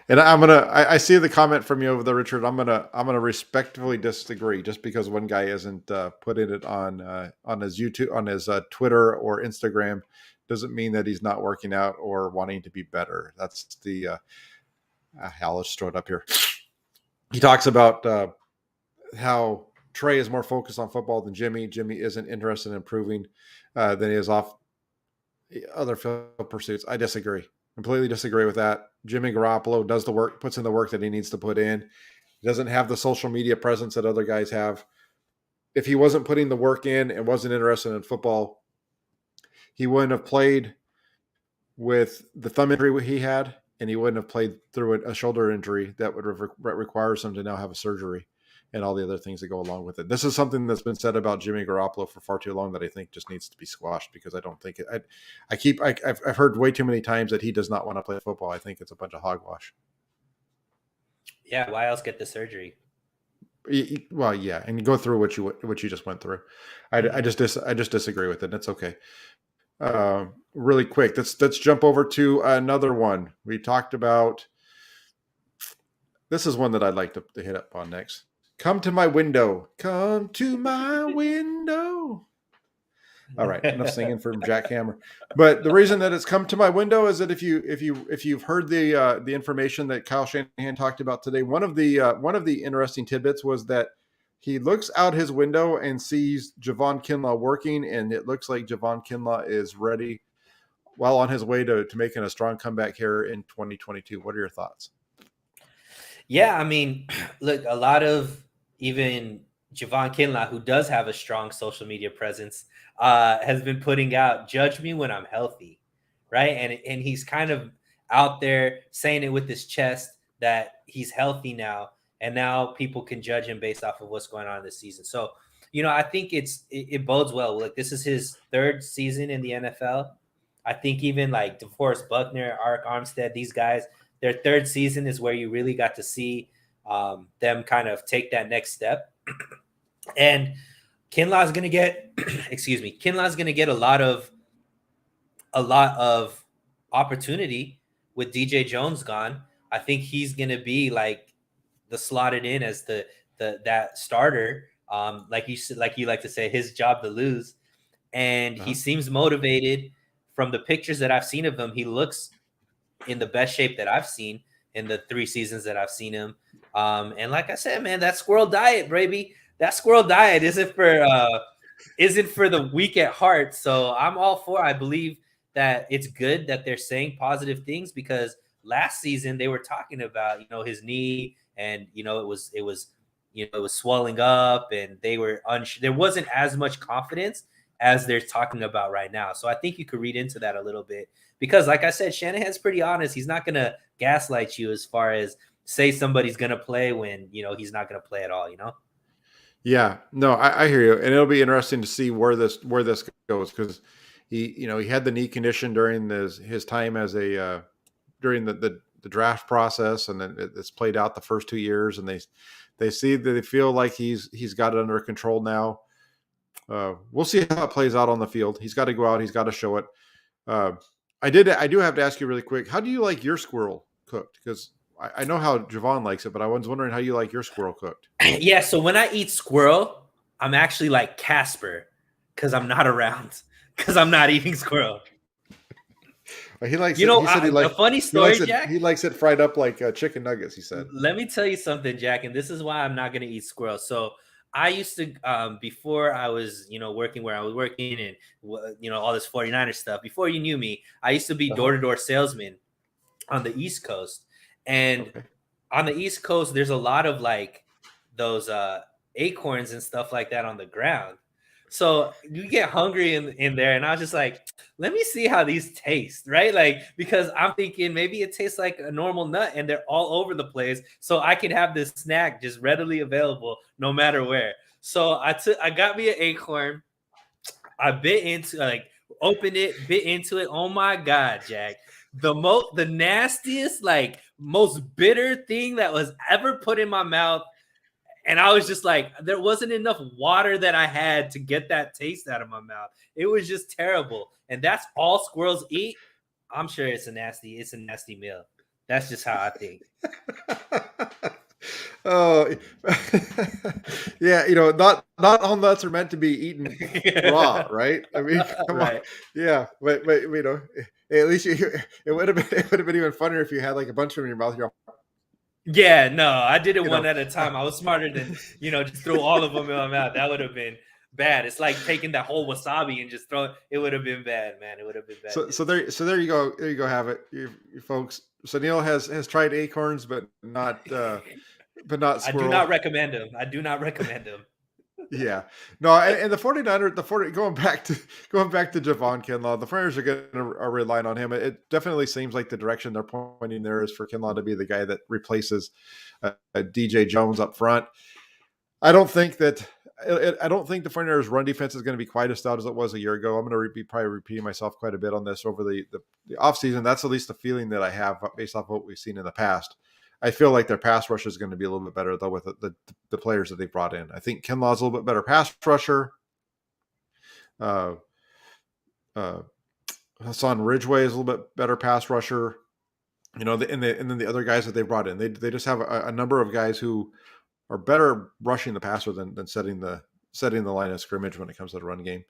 And I see the comment from you over there, Richard. I'm gonna respectfully disagree, just because one guy isn't putting it on his YouTube, on his Twitter or Instagram, doesn't mean that he's not working out or wanting to be better. That's the I'll just throw it up here. He talks about how Trey is more focused on football than Jimmy. Jimmy isn't interested in improving than he is off other field pursuits. I disagree. Completely disagree with that. Jimmy Garoppolo does the work, puts in the work that he needs to put in. He doesn't have the social media presence that other guys have. If he wasn't putting the work in and wasn't interested in football, he wouldn't have played with the thumb injury he had, and he wouldn't have played through a shoulder injury that would require him to now have a surgery and all the other things that go along with it. This is something that's been said about Jimmy Garoppolo for far too long that I think just needs to be squashed, because I don't think it. I've heard way too many times that he does not want to play football. I think it's a bunch of hogwash. Yeah, why else get the surgery? Well, yeah, and you go through what you just went through. I just disagree with it. That's okay. Really quick, let's jump over to another one. We talked about. This is one that I'd like to hit up on next. Come to my window. Come to my window. All right, enough singing from Jack Hammer. But the reason that it's come to my window is that if you've heard the information that Kyle Shanahan talked about today, one of the interesting tidbits was that he looks out his window and sees Javon Kinlaw working, and it looks like Javon Kinlaw is ready, well on his way to making a strong comeback here in 2022. What are your thoughts? Yeah, I mean, look, a lot of even Javon Kinlaw, who does have a strong social media presence, has been putting out, "Judge me when I'm healthy," right? And he's kind of out there saying it with his chest that he's healthy now, and now people can judge him based off of what's going on this season. So, I think it bodes well. Like, this is his third season in the NFL. I think even like DeForest Buckner, Arik Armstead, these guys, their third season is where you really got to see them kind of take that next step. And Kinlaw's going to get, excuse me, Kinlaw's going to get a lot of opportunity with DJ Jones gone. I think he's going to be like the slotted in as the that starter. Like you like to say, his job to lose. And he seems motivated. From the pictures that I've seen of him, he looks in the best shape that I've seen in the 3 seasons that I've seen him. And like I said, man, that squirrel diet, baby, that squirrel diet isn't for the weak at heart. So I'm all for. I believe that it's good that they're saying positive things, because last season they were talking about, his knee, and it was swelling up, and they were there wasn't as much confidence as they're talking about right now. So I think you could read into that a little bit, because like I said, Shanahan's pretty honest. He's not going to gaslight you as far as say somebody's going to play when, he's not going to play at all, Yeah, no, I hear you, and it'll be interesting to see where this goes, because he had the knee condition during his time as a during the draft process, and then it's played out the first 2 years, and they feel like he's got it under control now. We'll see how it plays out on the field. He's got to go out. He's got to show it. I do have to ask you really quick. How do you like your squirrel cooked? Because I know how Javon likes it, but I was wondering how you like your squirrel cooked. Yeah. So when I eat squirrel, I'm actually like Casper, because I'm not around, because I'm not eating squirrel. He likes he said he likes a funny story, Jack. He likes it fried up like chicken nuggets, he said. Let me tell you something, Jack, and this is why I'm not going to eat squirrel. So I used to, before I was, working where I was working, and, all this 49er stuff, before you knew me, I used to be door-to-door salesman on the East Coast. And on the East Coast, there's a lot of like those acorns and stuff like that on the ground. So you get hungry in there, and I was just like, let me see how these taste, right? Like, because I'm thinking maybe it tastes like a normal nut and they're all over the place, so I can have this snack just readily available no matter where. So I got me an acorn. I opened it, bit into it. Oh my God, Jack. The nastiest, like most bitter thing that was ever put in my mouth. And I was just like, there wasn't enough water that I had to get that taste out of my mouth. It was just terrible. And that's all squirrels eat. I'm sure it's a nasty meal. That's just how I think. Oh, yeah. Not all nuts are meant to be eaten raw, right? I mean, come on. Yeah, but at least it would have been even funnier if you had like a bunch of them in your mouth. Yeah, no, I did it one at a time. I was smarter than, just throw all of them in my mouth. That would have been bad. It's like taking that whole wasabi and just throw it. It would have been bad, man. It would have been bad. So there you go. There you go. Have it, you folks. Suneil has tried acorns, but not squirrel. I do not recommend them. Yeah, no, and the 49ers, going back to Javon Kinlaw, the 49ers are going to rely on him. It definitely seems like the direction they're pointing there is for Kinlaw to be the guy that replaces DJ Jones up front. I don't think the 49ers run defense is going to be quite as stout as it was a year ago. I'm going to be probably repeating myself quite a bit on this over the offseason. That's at least the feeling that I have based off what we've seen in the past. I feel like their pass rush is going to be a little bit better, though, with the players that they brought in. I think Kinlaw's a little bit better pass rusher. Hassan Ridgeway is a little bit better pass rusher. And then the other guys that they brought in, they just have a number of guys who are better rushing the passer than setting the line of scrimmage when it comes to the run game.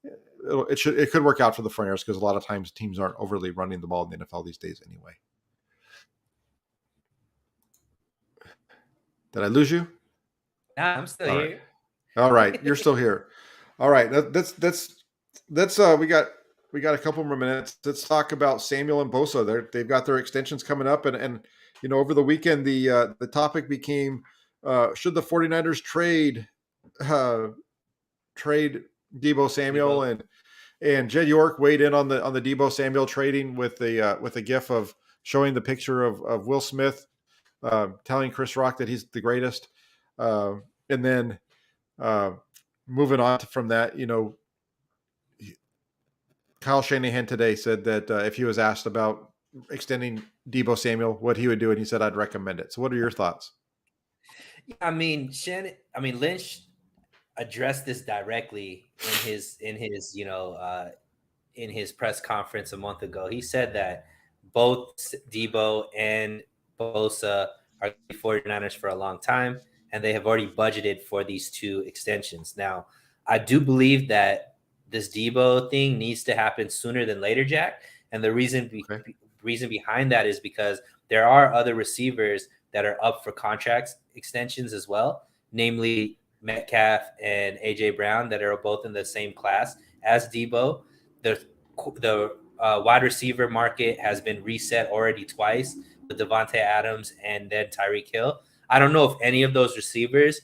It could work out for the 49ers, because a lot of times teams aren't overly running the ball in the NFL these days anyway. Did I lose you? Nah, I'm still here. All right, you're still here. All right, that's we got a couple more minutes. Let's talk about Samuel and Bosa. They've got their extensions coming up, and over the weekend the topic became should the 49ers trade Deebo Samuel, and Jed York weighed in on the Deebo Samuel trading with a gif of showing the picture of Will Smith telling Chris Rock that he's the greatest. And then moving on from that, Kyle Shanahan today said that if he was asked about extending Deebo Samuel, what he would do, and he said, I'd recommend it. So what are your thoughts? I mean, Lynch addressed this directly in his press conference a month ago. He said that both Debo and Bosa are the 49ers for a long time, and they have already budgeted for these two extensions. Now, I do believe that this Debo thing needs to happen sooner than later, Jack. And the reason behind that is because there are other receivers that are up for contract extensions as well, namely Metcalf and AJ Brown, that are both in the same class as Debo. The wide receiver market has been reset already twice with Devontae Adams and then Tyreek Hill. I don't know if any of those receivers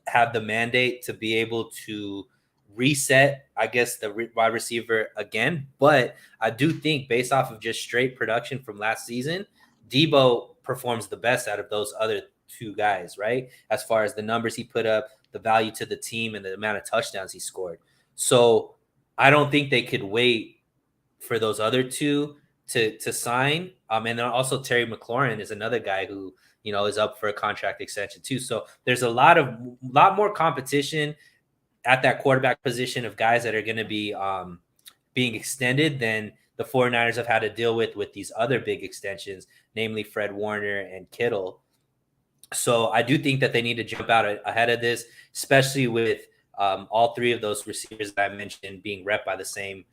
have the mandate to be able to reset, I guess, the wide receiver again. But I do think, based off of just straight production from last season, Debo performs the best out of those other two guys, right? As far as the numbers he put up, the value to the team, and the amount of touchdowns he scored. So I don't think they could wait for those other two to sign. And then also Terry McLaurin is another guy who is up for a contract extension too. So there's a lot more competition at that quarterback position of guys that are going to be being extended than the 49ers have had to deal with these other big extensions, namely Fred Warner and Kittle. So I do think that they need to jump out ahead of this, especially with all three of those receivers that I mentioned being rep by the same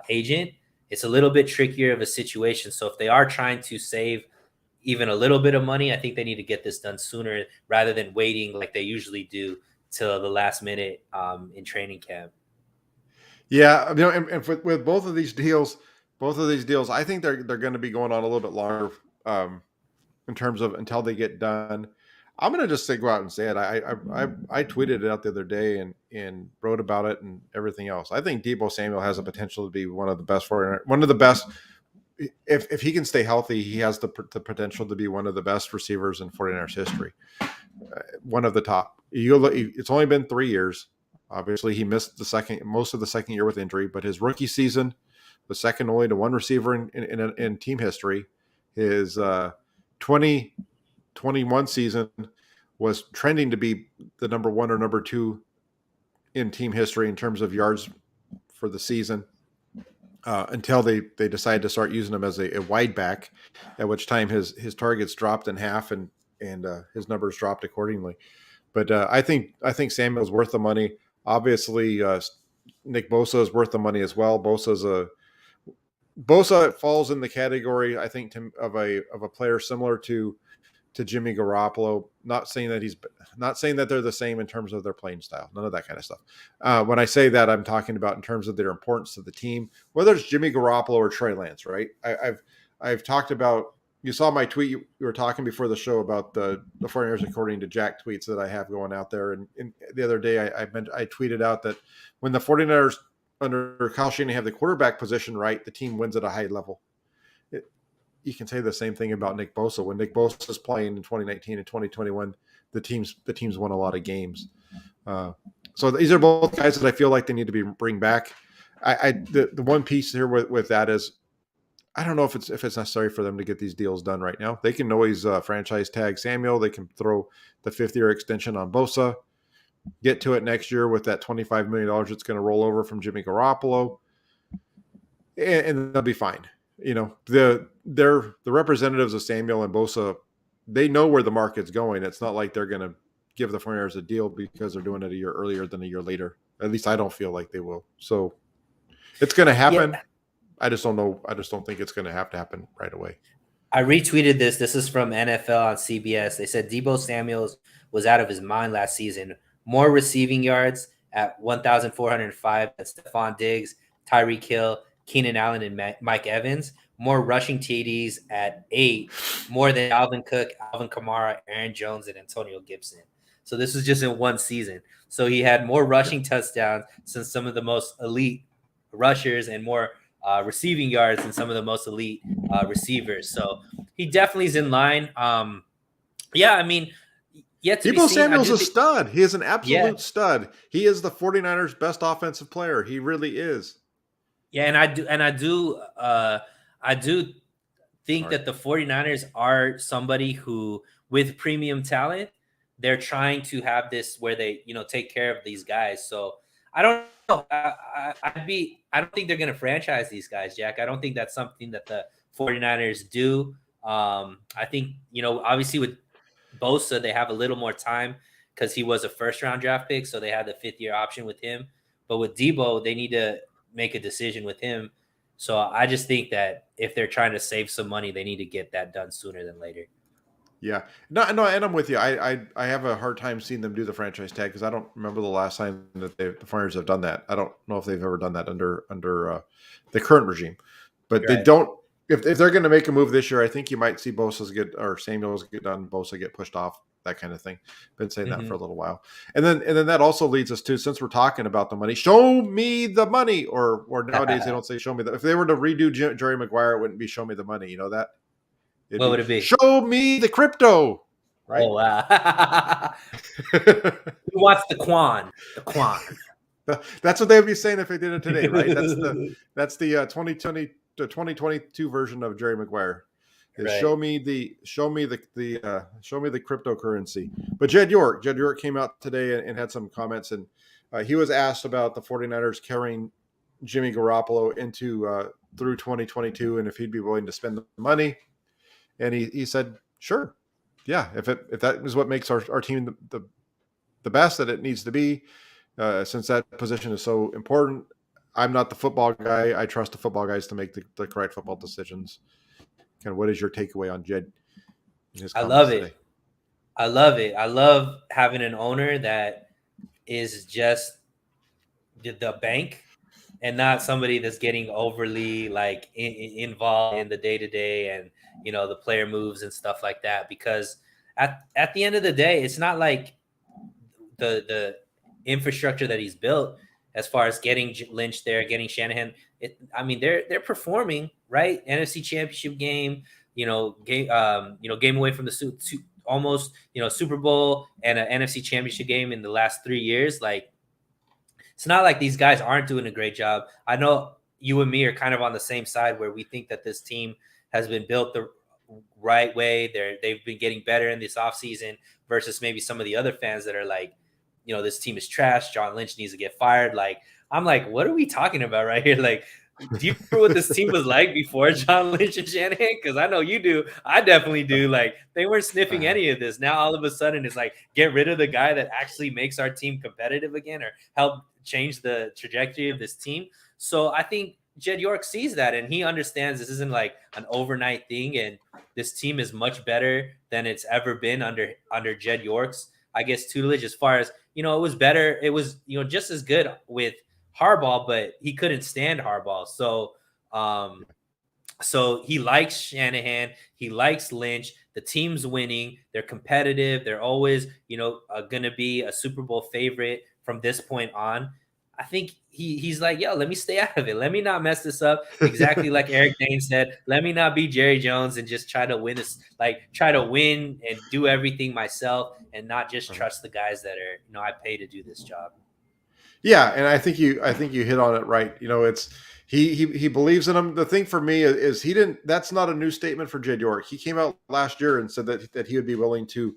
agent. It's a little bit trickier of a situation. So if they are trying to save even a little bit of money, I think they need to get this done sooner rather than waiting like they usually do till the last minute in training camp. Yeah, and with both of these deals, I think they're going to be going on a little bit longer in terms of until they get done. I'm going to just go out and say it. I tweeted it out the other day and wrote about it and everything else. I think Deebo Samuel has the potential to be one of the best. If he can stay healthy, he has the potential to be one of the best receivers in 49ers history. One of the top. It's only been 3 years. Obviously, he missed most of the second year with injury, but his rookie season was second only to one receiver in team history. His 2021 season was trending to be the number one or number two in team history in terms of yards for the season. Until they decided to start using him as a wide back, at which time his targets dropped in half and his numbers dropped accordingly. But I think Samuel's worth the money. Obviously, Nick Bosa is worth the money as well. Bosa falls in the category, I think, of a player similar to Jimmy Garoppolo. Not saying that they're the same in terms of their playing style. None of that kind of stuff. When I say that, I'm talking about in terms of their importance to the team, whether it's Jimmy Garoppolo or Trey Lance, right? I've talked about, you saw my tweet. You were talking before the show about the 49ers according to Jack tweets that I have going out there. And the other day I tweeted out that when the 49ers under Kyle Shanahan have the quarterback position right, the team wins at a high level. You can say the same thing about Nick Bosa. When Nick Bosa was playing in 2019 and 2021, the teams won a lot of games. So these are both guys that I feel like they need to bring back. The one piece here with that is, I don't know if it's necessary for them to get these deals done right now. They can always franchise tag Samuel. They can throw the 5th-year extension on Bosa, get to it next year with that $25 million that's going to roll over from Jimmy Garoppolo, and they'll be fine. The representatives of Samuel and Bosa, they know where the market's going. It's not like they're going to give the 49ers a deal because they're doing it a year earlier than a year later. At least I don't feel like they will. So it's going to happen. Yeah. I just don't know. I just don't think it's going to have to happen right away. I retweeted this. This is from NFL on CBS. They said Deebo Samuel was out of his mind last season. More receiving yards at 1,405 than Stephon Diggs, Tyreek Hill, Keenan Allen, and Mike Evans. More rushing TDs at 8, more than Alvin Cook, Alvin Kamara, Aaron Jones, and Antonio Gibson. So this is just in one season. So he had more rushing touchdowns than some of the most elite rushers and more receiving yards than some of the most elite receivers. So he definitely is in line. Yeah, I mean, yet to be seen. Samuel's a stud. He is an absolute stud. He is the 49ers' best offensive player. He really is. Yeah, and I do think that the 49ers are somebody who, with premium talent, they're trying to have this where they, take care of these guys. So I don't know. I don't think they're going to franchise these guys, Jack. I don't think that's something that the 49ers do. I think, obviously with Bosa, they have a little more time because he was a first round draft pick. So they had the 5th-year option with him. But with Debo, they need to make a decision with him. So I just think that if they're trying to save some money, they need to get that done sooner than later. Yeah, no, and I'm with you. I have a hard time seeing them do the franchise tag because I don't remember the last time that the Flyers have done that. I don't know if they've ever done that under the current regime, but they Right. don't. If they're going to make a move this year, I think you might see Bosa's get or Samuel's get done, Bosa get pushed off, that kind of thing. Been saying that for a little while, and then that also leads us to, since we're talking about the money, show me the money, or nowadays they don't say show me the. If they were to redo Jerry Maguire, it wouldn't be show me the money. You know that. It'd What be would it be? show me the crypto, right? Oh, wow. Who wants the Quan? The Quan. That's what they would be saying if they did it today, right? That's the 2020 to 2022 version of Jerry Maguire. Is Right. show me the cryptocurrency. But Jed York came out today and had some comments, and he was asked about the 49ers carrying Jimmy Garoppolo into through 2022 and if he'd be willing to spend the money. And he said, sure. Yeah, if that is what makes our team the best that it needs to be, since that position is so important. I'm not the football guy. I trust the football guys to make the correct football decisions. Kind of, what is your takeaway on Jed in his I comments love today? it. I love it. I love having an owner that is just the bank and not somebody that's getting overly like involved in the day to day and the player moves and stuff like that. Because at the end of the day, it's not like the infrastructure that he's built as far as getting Lynch there, getting Shanahan. They're performing, right. NFC Championship game, game away from the almost Super Bowl and an NFC Championship game in the last 3 years. Like, it's not like these guys aren't doing a great job. I know you and me are kind of on the same side where we think that this team has been built the right way. They've been getting better in this offseason versus maybe some of the other fans that are like, this team is trash. John Lynch needs to get fired. Like, I'm like, what are we talking about right here? Like, do you remember what this team was like before John Lynch and Shanahan? Because I know you do. I definitely do. Like, they weren't sniffing any of this. Now all of a sudden it's like, get rid of the guy that actually makes our team competitive again or help change the trajectory of this team. So I think Jed York sees that and he understands this isn't like an overnight thing, and this team is much better than it's ever been under Jed York's, I guess, tutelage. As far as it was better. It was just as good with Harbaugh, but he couldn't stand Harbaugh. So he likes Shanahan. He likes Lynch. The team's winning. They're competitive. They're always, going to be a Super Bowl favorite from this point on. I think he's like, yo, let me stay out of it. Let me not mess this up. Exactly like Eric Dane said, let me not be Jerry Jones and just try to win this, try to win and do everything myself and not just trust the guys that are, I pay to do this job. Yeah, and I think you hit on it right. It's he believes in him. The thing for me is he didn't. That's not a new statement for Jed York. He came out last year and said that he would be willing to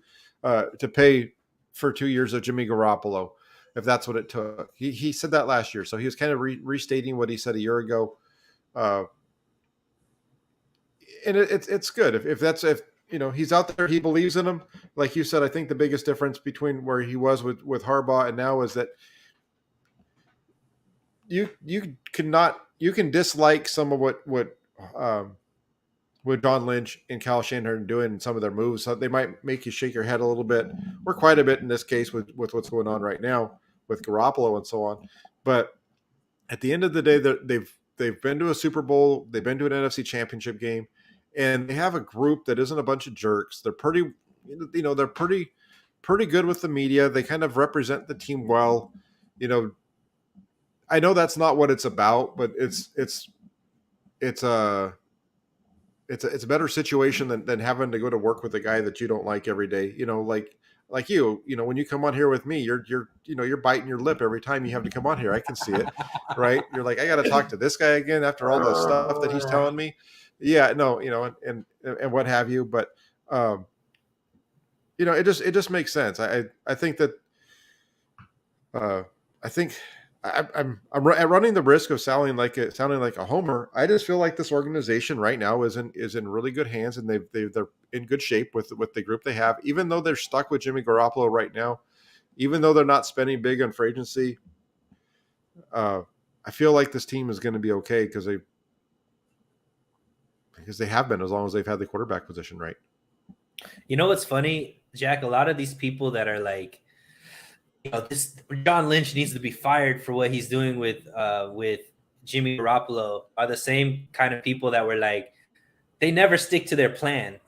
pay for 2 years of Jimmy Garoppolo if that's what it took. He said that last year, so he was kind of restating what he said a year ago. And it's good if he's out there, he believes in him. Like you said, I think the biggest difference between where he was with Harbaugh and now is that you can dislike some of what John Lynch and Kyle Shanahan are doing in some of their moves. So they might make you shake your head a little bit, or quite a bit in this case with what's going on right now with Garoppolo and so on. But at the end of the day, they've been to a Super Bowl, they've been to an NFC Championship game, and they have a group that isn't a bunch of jerks. They're pretty good with the media. They kind of represent the team well. I know that's not what it's about, but it's a better situation than having to go to work with a guy that you don't like every day. Like when you come on here with me, you're biting your lip every time you have to come on here. I can see it, right? You're like, I got to talk to this guy again after all the stuff that he's telling me. Yeah, no, and what have you. But it just makes sense. I think that I think I'm running the risk of sounding like a homer. I just feel like this organization right now is in really good hands, and they're in good shape with the group they have. Even though they're stuck with Jimmy Garoppolo right now, even though they're not spending big on free agency, I feel like this team is going to be okay because they have been, as long as they've had the quarterback position right. You know what's funny, Jack? A lot of these people that are like, this John Lynch needs to be fired for what he's doing with Jimmy Garoppolo are the same kind of people that were like, they never stick to their plan.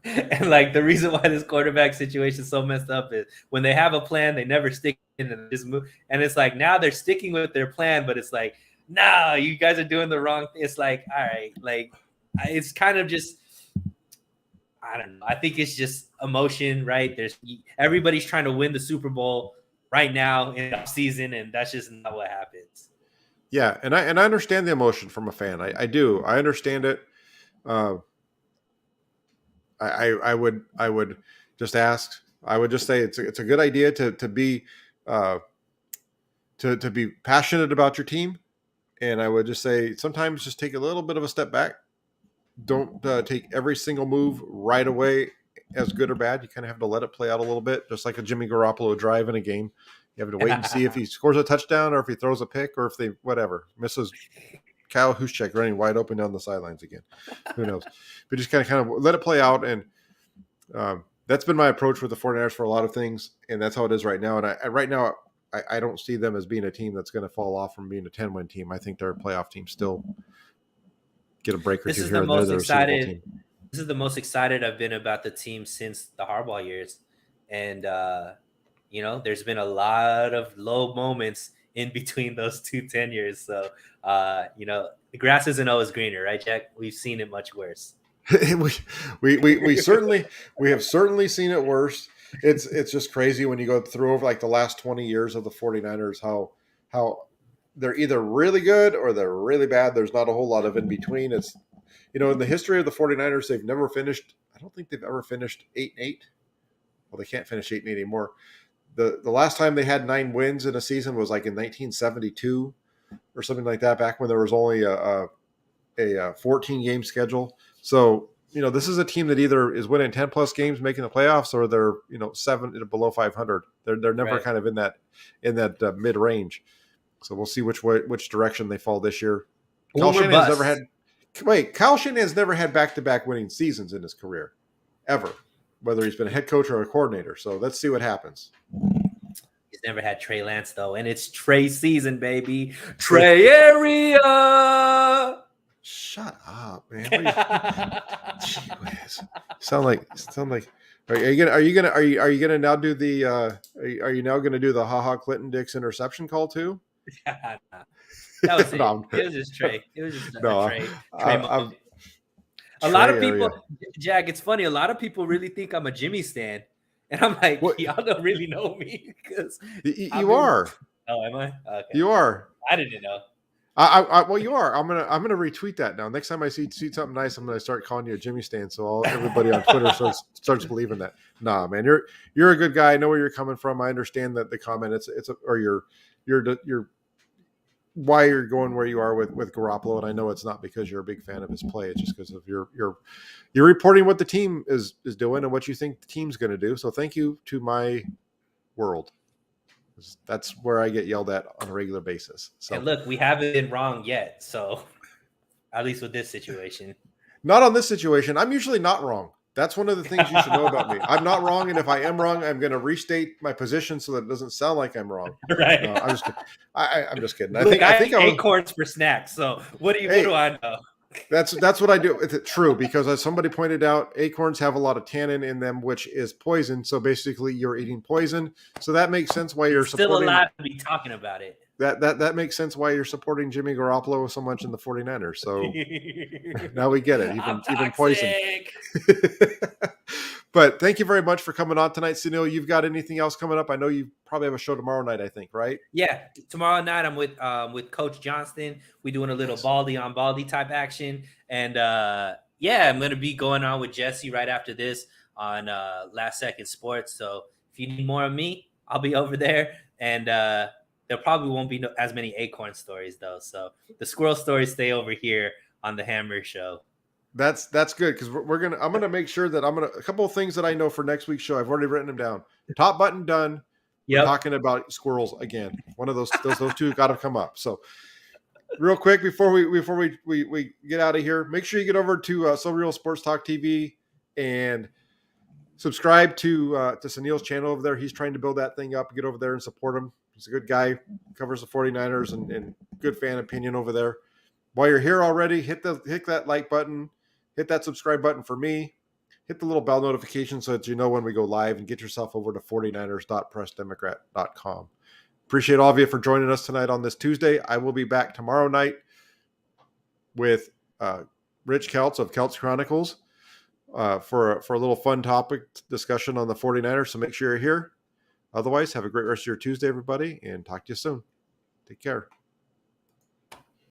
And like the reason why this quarterback situation is so messed up is when they have a plan, they never stick in and just move. And it's like now they're sticking with their plan, but it's like, no, you guys are doing the wrong thing. It's like, all right, like it's kind of just, I don't know. I think it's just emotion, right? Everybody's trying to win the Super Bowl right now in the season, and that's just not what happens. Yeah, and I understand the emotion from a fan. I do. I understand it. I would just ask. I would just say it's a good idea to be to be passionate about your team, and I would just say sometimes just take a little bit of a step back. Don't take every single move right away as good or bad. You kind of have to let it play out a little bit, just like a Jimmy Garoppolo drive in a game. You have to wait and see if he scores a touchdown or if he throws a pick or if they misses Kyle Shanahan running wide open down the sidelines again. Who knows? But just kind of let it play out. And that's been my approach with the 49ers for a lot of things. And that's how it is right now. And right now, I don't see them as being a team that's going to fall off from being a 10-win team. I think they're a playoff team still. Get a break or two here and there. This is the most excited I've been about the team since the Harbaugh years. And, there's been a lot of low moments in between those two tenures. So, the grass isn't always greener, right, Jack? We've seen it much worse. we have certainly seen it worse. It's just crazy when you go through over like the last 20 years of the 49ers, how they're either really good or they're really bad. There's not a whole lot of in between. It's, in the history of the 49ers, they've never finished. I don't think they've ever finished 8-8. Well, they can't finish 8-8 anymore. The last time they had 9 wins in a season was like in 1972 or something like that, back when there was only a 14-game schedule. So, this is a team that either is winning 10 plus games, making the playoffs, or they're, 7 below 500. They're never right. Kind of in that mid range. So we'll see which direction they fall this year. Kyle Shanahan's never had back-to-back winning seasons in his career, ever, whether he's been a head coach or a coordinator. So let's see what happens. He's never had Trey Lance, though, and it's Trey season, baby. Trey area. Shut up, man. Sound like. Are you gonna now do the? Are you now gonna do the Clinton Dix interception call too? That was it. No, it was just Trey. It was just Trey. A lot of people, Jack. It's funny. A lot of people really think I'm a Jimmy stan, and I'm like, y'all don't really know me because you are. Oh, am I? Okay. You are. I didn't know. Well, you are. I'm gonna retweet that now. Next time I see something nice, I'm gonna start calling you a Jimmy stan. So everybody on Twitter starts believing that. Nah, man, you're a good guy. I know where you're coming from. I understand that the comment. You're why you're going where you are with Garoppolo, and I know it's not because you're a big fan of his play. It's just because of you're reporting what the team is doing and what you think the team's going to do. So thank you to my world. That's where I get yelled at on a regular basis. So and look, we haven't been wrong yet. So at least with this situation. Not on this situation. I'm usually not wrong. That's one of the things you should know about me. I'm not wrong, and if I am wrong, I'm going to restate my position so that it doesn't sound like I'm wrong. Right? No, I'm just kidding. I'm just kidding. Look, I think acorns for snacks. So what do I know? That's what I do. It's true, because as somebody pointed out, acorns have a lot of tannin in them, which is poison. So basically, you're eating poison. So that makes sense why you're still allowed to be talking about it. That makes sense why you're supporting Jimmy Garoppolo so much in the 49ers. So now we get it. Even poison. But thank you very much for coming on tonight, Suneil. You've got anything else coming up? I know you probably have a show tomorrow night, I think, right? Yeah. Tomorrow night I'm with Coach Johnston. We're doing a little baldy on baldy type action. And Yeah, I'm gonna be going on with Jesse right after this on Last Second Sports. So if you need more of me, I'll be over there, and there probably won't be as many acorn stories though. So the squirrel stories stay over here on the Hammer Show. That's good because I'm gonna make sure that a couple of things that I know for next week's show. I've already written them down. Top button done. We're Yep. talking about squirrels again. One of those two got to come up. So real quick before we get out of here, make sure you get over to So Real Sports Talk TV and subscribe to Suneil's channel over there. He's trying to build that thing up. Get over there and support him. He's a good guy, covers the 49ers and good fan opinion over there. While you're here already, hit that like button, hit that subscribe button for me, hit the little bell notification so that you know when we go live, and get yourself over to 49ers.pressdemocrat.com. Appreciate all of you for joining us tonight on this Tuesday. I will be back tomorrow night with Rich Keltz of Keltz Chronicles for a little fun topic discussion on the 49ers. So make sure you're here. Otherwise, have a great rest of your Tuesday, everybody, and talk to you soon. Take care.